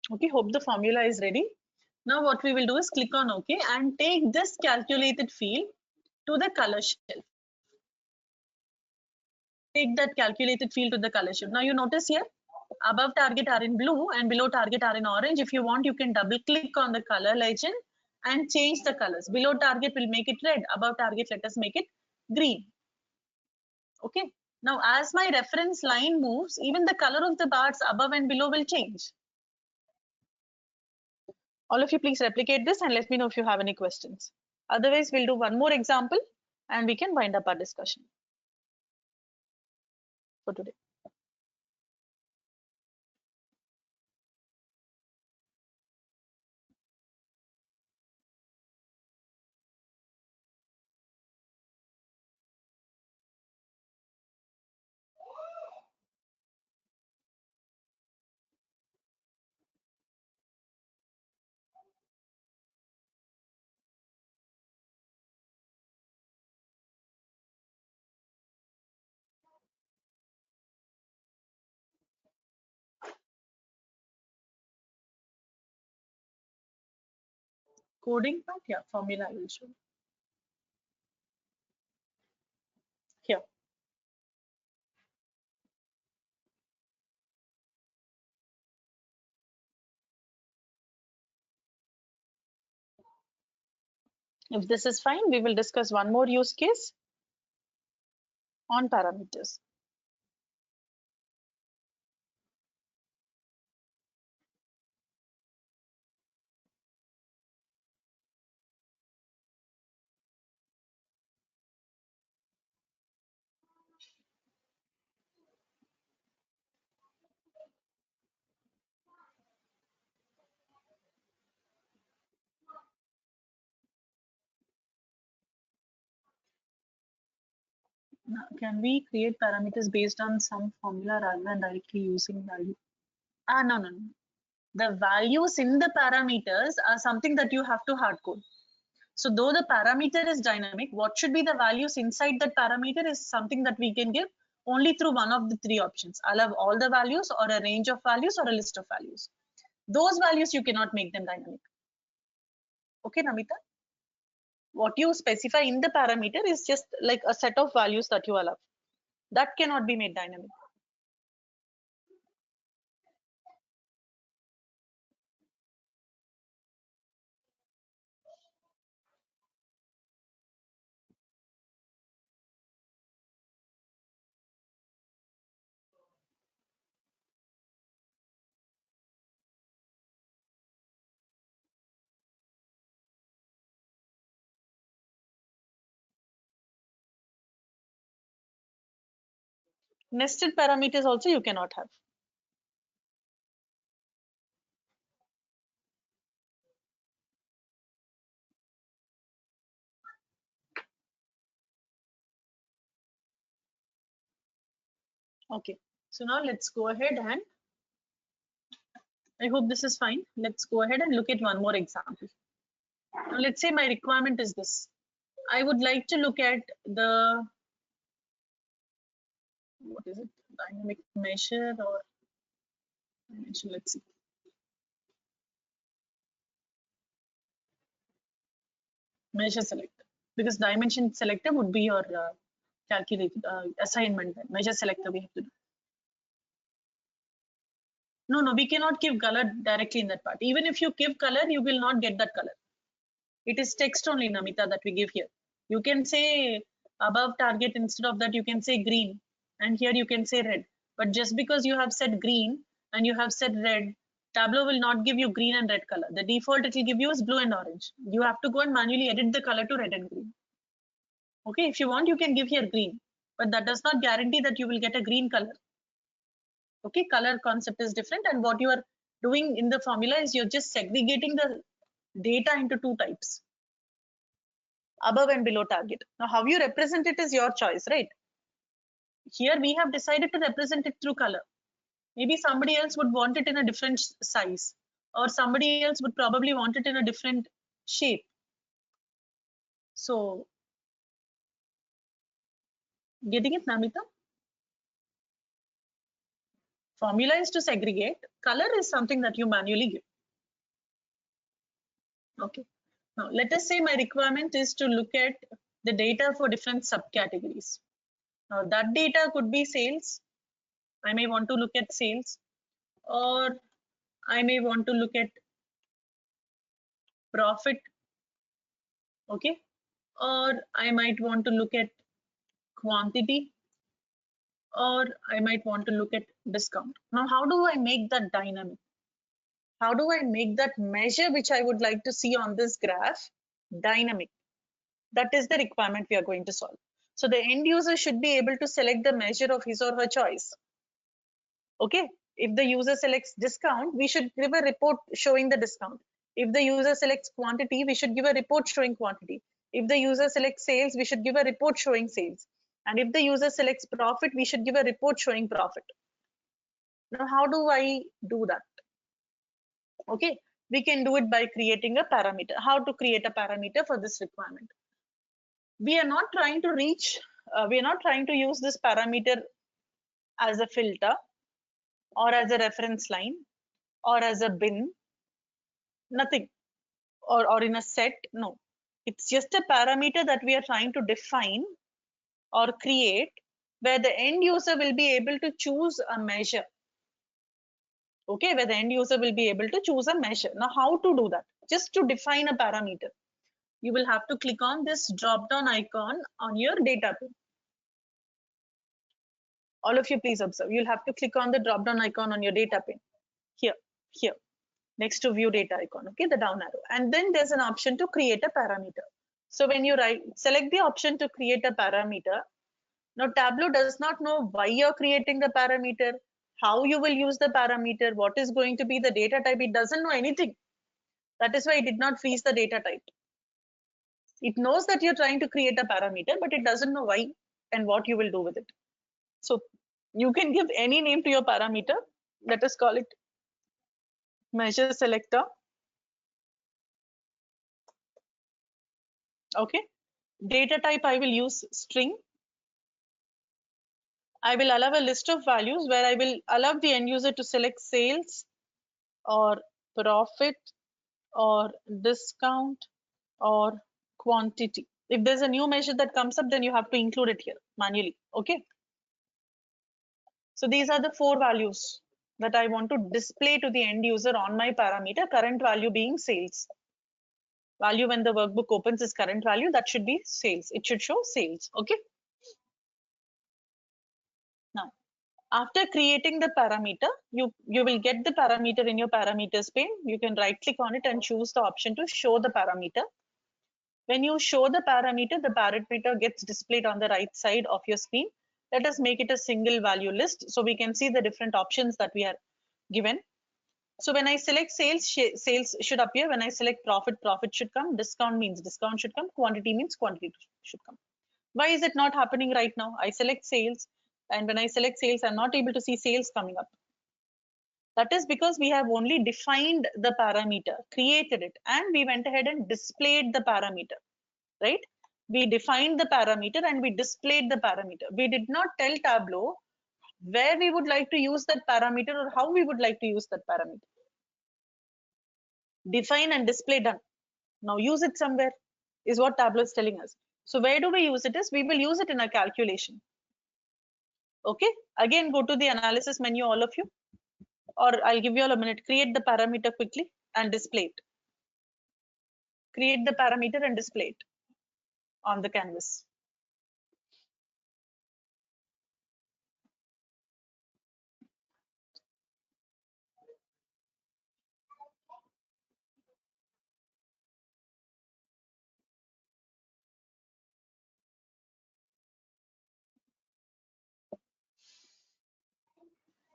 Okay, hope the formula is ready. Now what we will do is click on OK and take this calculated field to the color shelf. Take that calculated field to the color shelf. Now you notice here, above target are in blue and below target are in orange. If you want, you can double click on the color legend and change the colors. Below target will make it red. Above target, let us make it green. Okay. Now, as my reference line moves, even the color of the bars above and below will change. All of you please replicate this and let me know if you have any questions. Otherwise, we'll do one more example and we can wind up our discussion for today. Coding part, yeah, formula I will show. Here. If this is fine, we will discuss one more use case on parameters. Now, can we create parameters based on some formula rather than directly using value? No, no, no. The values in the parameters are something that you have to hard code. So though the parameter is dynamic, what should be the values inside that parameter is something that we can give only through one of the three options. I'll have all the values or a range of values or a list of values. Those values, you cannot make them dynamic. Okay, Namita? What you specify in the parameter is just like a set of values that you allow. That cannot be made dynamic. Nested parameters also you cannot have. Okay, so now let's go ahead and I hope this is fine. Let's go ahead and look at one more example. Now, let's say my requirement is this. I would like to look at the, what is it, dynamic measure or dimension, let's see. Measure selector, because dimension selector would be your calculated assignment. Measure selector we have to do. No, we cannot give color directly in that part. Even if you give color, you will not get that color. It is text only, Namita, that we give here. You can say above target, instead of that, you can say green. And here you can say red. But just because you have said green and you have said red, Tableau will not give you green and red color. The default it will give you is blue and orange. You have to go and manually edit the color to red and green. Okay, if you want, you can give here green. But that does not guarantee that you will get a green color. Okay, color concept is different. And what you are doing in the formula is you're just segregating the data into two types, above and below target. Now, how you represent it is your choice, right? Here we have decided to represent it through color. Maybe somebody else would want it in a different size, or somebody else would probably want it in a different shape. So, getting it, Namita? Formula is to segregate. Color is something that you manually give. Okay. Now, let us say my requirement is to look at the data for different subcategories. Now, that data could be sales. I may want to look at sales, or I may want to look at profit. Okay. Or I might want to look at quantity, or I might want to look at discount. Now, how do I make that dynamic? How do I make that measure which I would like to see on this graph dynamic? That is the requirement we are going to solve. So the end user should be able to select the measure of his or her choice. Okay, if the user selects discount, we should give a report showing the discount. If the user selects quantity, we should give a report showing quantity. If the user selects sales, we should give a report showing sales. And if the user selects profit, we should give a report showing profit. Now, how do I do that? Okay, we can do it by creating a parameter. How to create a parameter for this requirement? We are not trying to we are not trying to use this parameter as a filter or as a reference line or as a bin, nothing, or in a set. No, it's just a parameter that we are trying to define or create where the end user will be able to choose a measure. Okay, where the end user will be able to choose a measure. Now, how to do that? Just to define a parameter, you will have to click on this drop down icon on your data pane. All of you, please observe. You'll have to click on the drop down icon on your data pane. Here, next to view data icon. Okay, the down arrow. And then there's an option to create a parameter. So when you select the option to create a parameter, now Tableau does not know why you're creating the parameter, how you will use the parameter, what is going to be the data type. It doesn't know anything. That is why it did not freeze the data type. It knows that you're trying to create a parameter, but it doesn't know why and what you will do with it. So you can give any name to your parameter. Let us call it measure selector. Okay. Data type, I will use string. I will allow a list of values where I will allow the end user to select sales or profit or discount or quantity. If there's a new measure that comes up, then you have to include it here manually. Okay. So these are the 4 values that I want to display to the end user on my parameter, current value being sales. Value when the workbook opens is current value, that should be sales. It should show sales. Okay. Now, after creating the parameter, you will get the parameter in your parameters pane. You can right click on it and choose the option to show the parameter. When you show the parameter gets displayed on the right side of your screen. Let us make it a single value list so we can see the different options that we are given. So when I select sales, sales should appear. When I select profit, profit should come. Discount means discount should come. Quantity means quantity should come. Why is it not happening right now? I select sales, and when I select sales, I'm not able to see sales coming up. That is because we have only defined the parameter, created it, and we went ahead and displayed the parameter, right? We defined the parameter and we displayed the parameter. We did not tell Tableau where we would like to use that parameter or how we would like to use that parameter. Define and display, done. Now use it somewhere is what Tableau is telling us. So where do we use it is we will use it in a calculation. Okay, again go to the analysis menu, all of you, or I'll give you all a minute. Create the parameter quickly and display it. Create the parameter and display it on the canvas.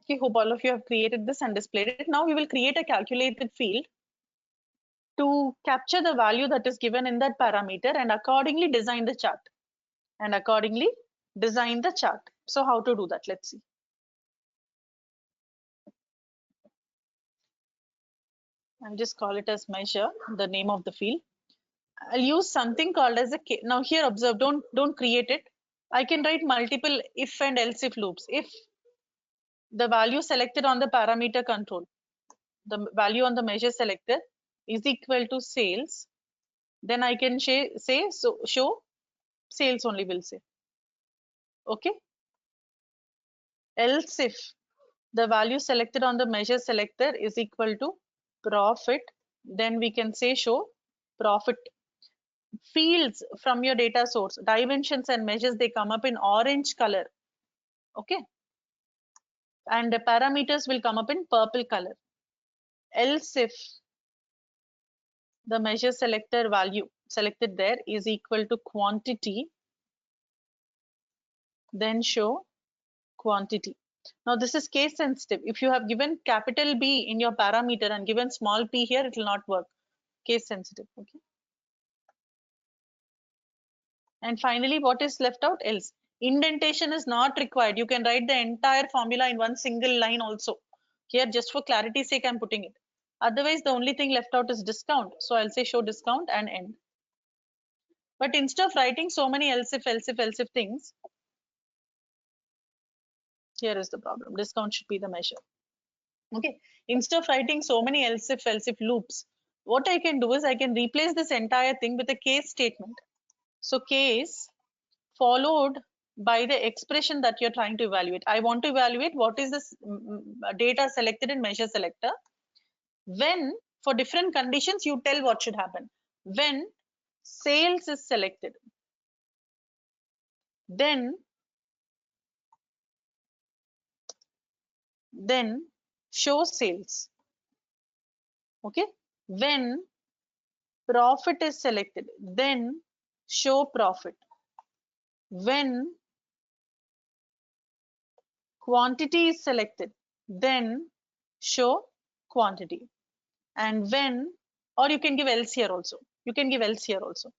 Okay, hope all of you have created this and displayed it. Now we will create a calculated field to capture the value that is given in that parameter and accordingly design the chart. So how to do that? Let's see. I'll just call it as measure, the name of the field. I'll use something called as a K. Now here observe, don't create it. I can write multiple if and else if loops. If the value selected on the parameter control, the value on the measure selector is equal to sales, then I can say so show sales only will say. Okay. Else if the value selected on the measure selector is equal to profit, then we can say show profit. Fields from your data source, dimensions and measures, they come up in orange color. Okay. And the parameters will come up in purple color. Else if the measure selector value selected there is equal to quantity, then show quantity. Now this is case sensitive. If you have given capital B in your parameter and given small p here, it will not work. Case sensitive. Okay. And finally, what is left out? Else. Indentation is not required. You can write the entire formula in one single line also. Here, just for clarity's sake, I'm putting it. Otherwise, the only thing left out is discount. So I'll say show discount and end. But instead of writing so many else if things, here is the problem. Discount should be the measure. Okay. Instead of writing so many else if loops, what I can do is I can replace this entire thing with a case statement. So case followed by the expression that you're trying to evaluate. I want to evaluate what is this data selected in measure selector. When, for different conditions, you tell what should happen. When sales is selected, then show sales. Okay. When profit is selected, then show profit. When quantity is selected, then show quantity. And when, or you can give else here also. You can give else here also.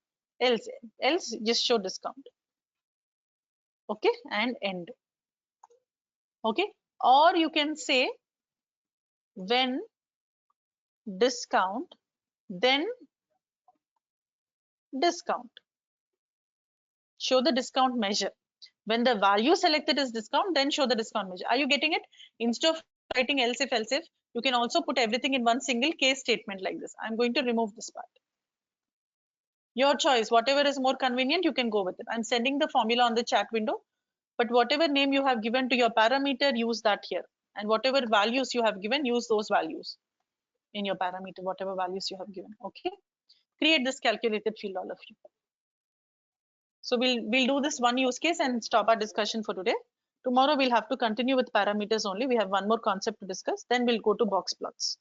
Else just show discount. Okay, and end. Okay, or you can say when discount, then discount. Show the discount measure. When the value selected is discount, then show the discount measure. Are you getting it? Instead of writing else if, you can also put everything in one single case statement like this. I'm going to remove this part. Your choice, whatever is more convenient, you can go with it. I'm sending the formula on the chat window, but whatever name you have given to your parameter, use that here. And whatever values you have given, use those values in your parameter, whatever values you have given. Okay. Create this calculated field, all of you. So we'll do this one use case and stop our discussion for today. Tomorrow we'll have to continue with parameters only. We have one more concept to discuss. Then we'll go to box plots.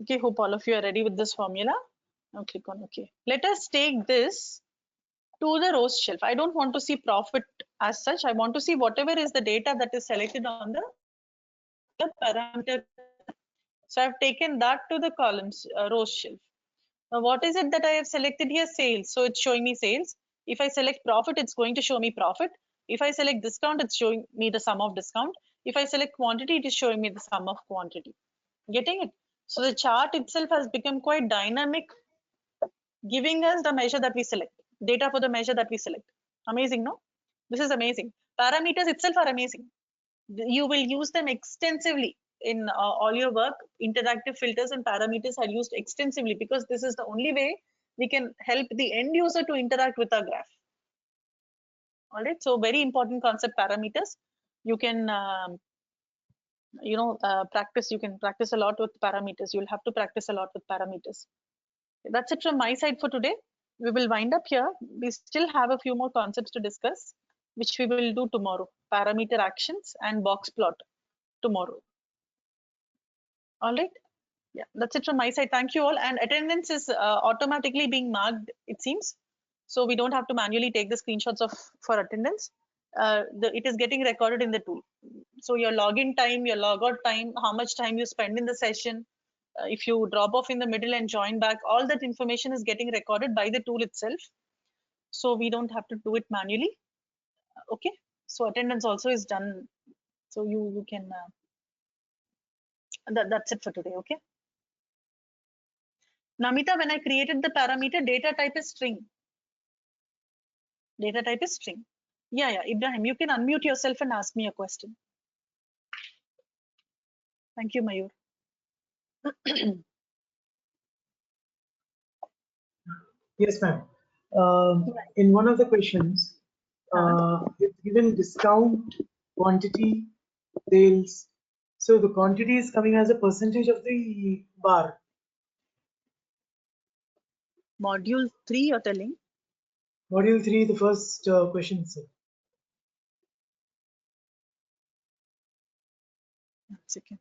Okay, hope all of you are ready with this formula. Now click on OK. Let us take this to the rows shelf. I don't want to see profit as such. I want to see whatever is the data that is selected on the parameter. So I've taken that to the columns rows shelf. Now what is it that I have selected here? Sales. So it's showing me sales. If I select profit, it's going to show me profit. If I select discount, it's showing me the sum of discount. If I select quantity, it is showing me the sum of quantity. Getting it? So the chart itself has become quite dynamic, giving us the measure that we select, data for the measure that we select. Amazing, no? This is amazing. Parameters itself are amazing. You will use them extensively in all your work. Interactive filters and parameters are used extensively because this is the only way we can help the end user to interact with our graph. All right, so very important concept, parameters. You can practice. You can practice a lot with parameters. You'll have to practice a lot with parameters. That's it from my side for today. We will wind up here. We still have a few more concepts to discuss, which we will do tomorrow. Parameter actions and box plot tomorrow. All right. Yeah, that's it from my side. Thank you all. And attendance is automatically being marked, it seems. So we don't have to manually take the screenshots for attendance. It is getting recorded in the tool. So your login time, your logout time, how much time you spend in the session, if you drop off in the middle and join back, all that information is getting recorded by the tool itself. So we don't have to do it manually. Okay. So attendance also is done. So you can, that's it for today. Okay. Namita, when I created the parameter, data type is string. Data type is string. Yeah, Ibrahim, you can unmute yourself and ask me a question. Thank you, Mayur. Yes, ma'am. In one of the questions, it's given discount, quantity, sales. So the quantity is coming as a percentage of the bar. Module 3, you're telling? Module 3, the first question, sir. 1 second.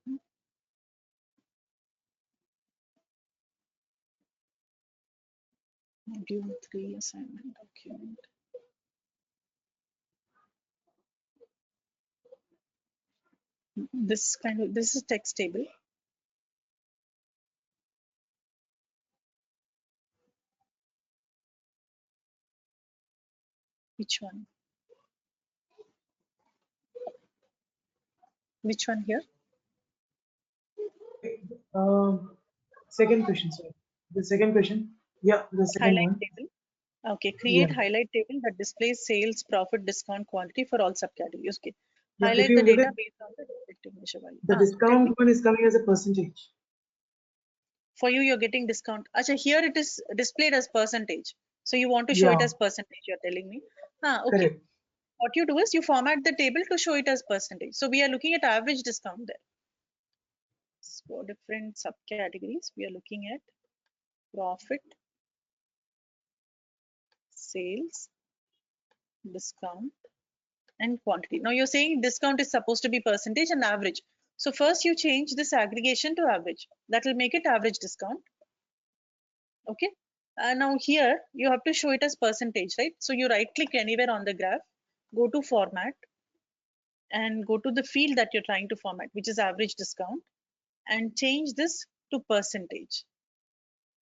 Module 3 assignment document. This is text table. Which one? Which one here? Second question, sir. The second question. Yeah, the second Highlight one. table. Okay, create Yeah. highlight table that displays sales, profit, discount, quantity for all subcategories. Okay. Yeah, if Highlight you the look data at based on the respective measure value. the Tell me. discount one is coming as a percentage. For you, you're getting discount. Acha, here it is displayed as percentage. So you want to show it Yeah, as percentage, you're telling me. Okay. correct. What you do is you format the table to show it as percentage. So we are looking at average discount there. For different subcategories, we are looking at profit, sales, discount, and quantity. Now you're saying discount is supposed to be percentage and average. So first you change this aggregation to average. That will make it average discount. Okay. Now here you have to show it as percentage, right? So you right click anywhere on the graph, go to format and go to the field that you're trying to format, which is average discount, and change this to percentage.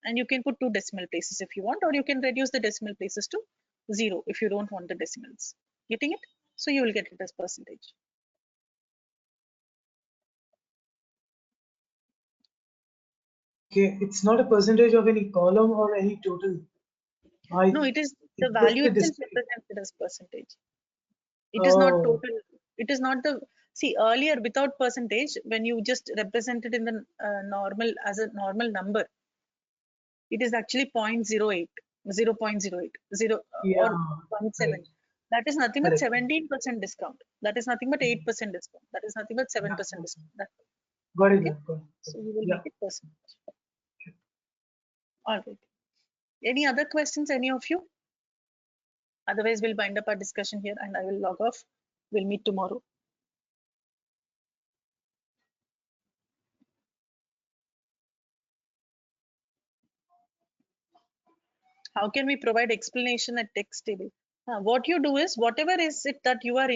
And you can put 2 decimal places if you want, or you can reduce the decimal places to 0 if you don't want the decimals. Getting it? So you will get it as percentage. Okay, it's not a percentage of any column or any total. No, it is the It's just value the itself display. represented as percentage. It is not Oh, total. It is not the, see, earlier without percentage, when you just represent it in the normal as a normal number, it is actually 0.08, 0.08, 0 yeah, or 0.7. right, That is nothing but correct. 17% discount. That is nothing but 8% discount. That is nothing but 7% Yeah, discount. That, got it, okay. ma'am, got it. So we will Yeah. make it percentage. All right. Any other questions, any of you? Otherwise, we'll bind up our discussion here and I will log off. We'll meet tomorrow. How can we provide explanation at text table? What you do is whatever is it that you are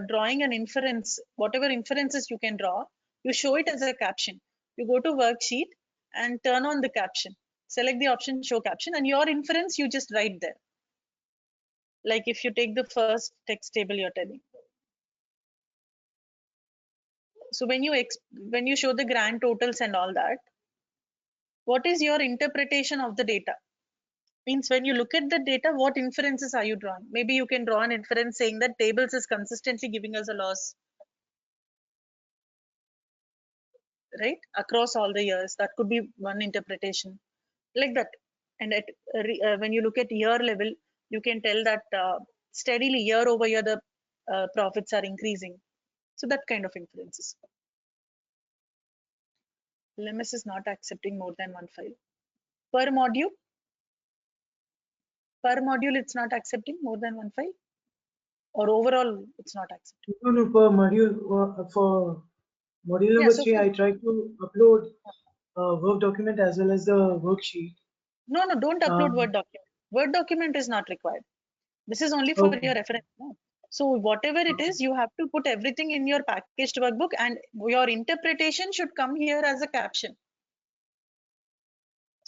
drawing an inference, whatever inferences you can draw, you show it as a caption. You go to worksheet and turn on the caption. Select the option show caption and your inference you just write there. Like if you take the first text table you're telling. So when you show the grand totals and all that, what is your interpretation of the data? Means when you look at the data, what inferences are you drawing? Maybe you can draw an inference saying that tables is consistently giving us a loss, right? Across all the years, that could be one interpretation like that. And when you look at year level, you can tell that steadily year over year, the profits are increasing. So that kind of inferences. LMS is not accepting more than one file. Per module, it's not accepting more than one file, or overall it's not accepting. No, per module, for module Yeah, number so 3, I tried to upload a work document as well as the worksheet. no, don't upload Word document. Word document is not required. This is only for Okay. your reference. No? So whatever it is, you have to put everything in your packaged workbook and your interpretation should come here as a caption.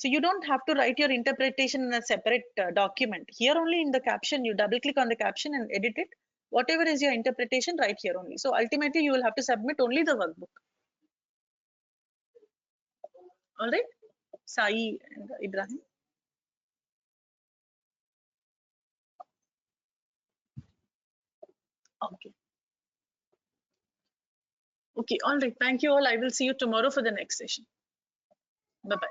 So you don't have to write your interpretation in a separate document. Here only in the caption, you double click on the caption and edit it. Whatever is your interpretation, right here only. So ultimately, you will have to submit only the workbook. All right, Sai and Ibrahim. Okay. Okay, all right. Thank you all. I will see you tomorrow for the next session. Bye-bye.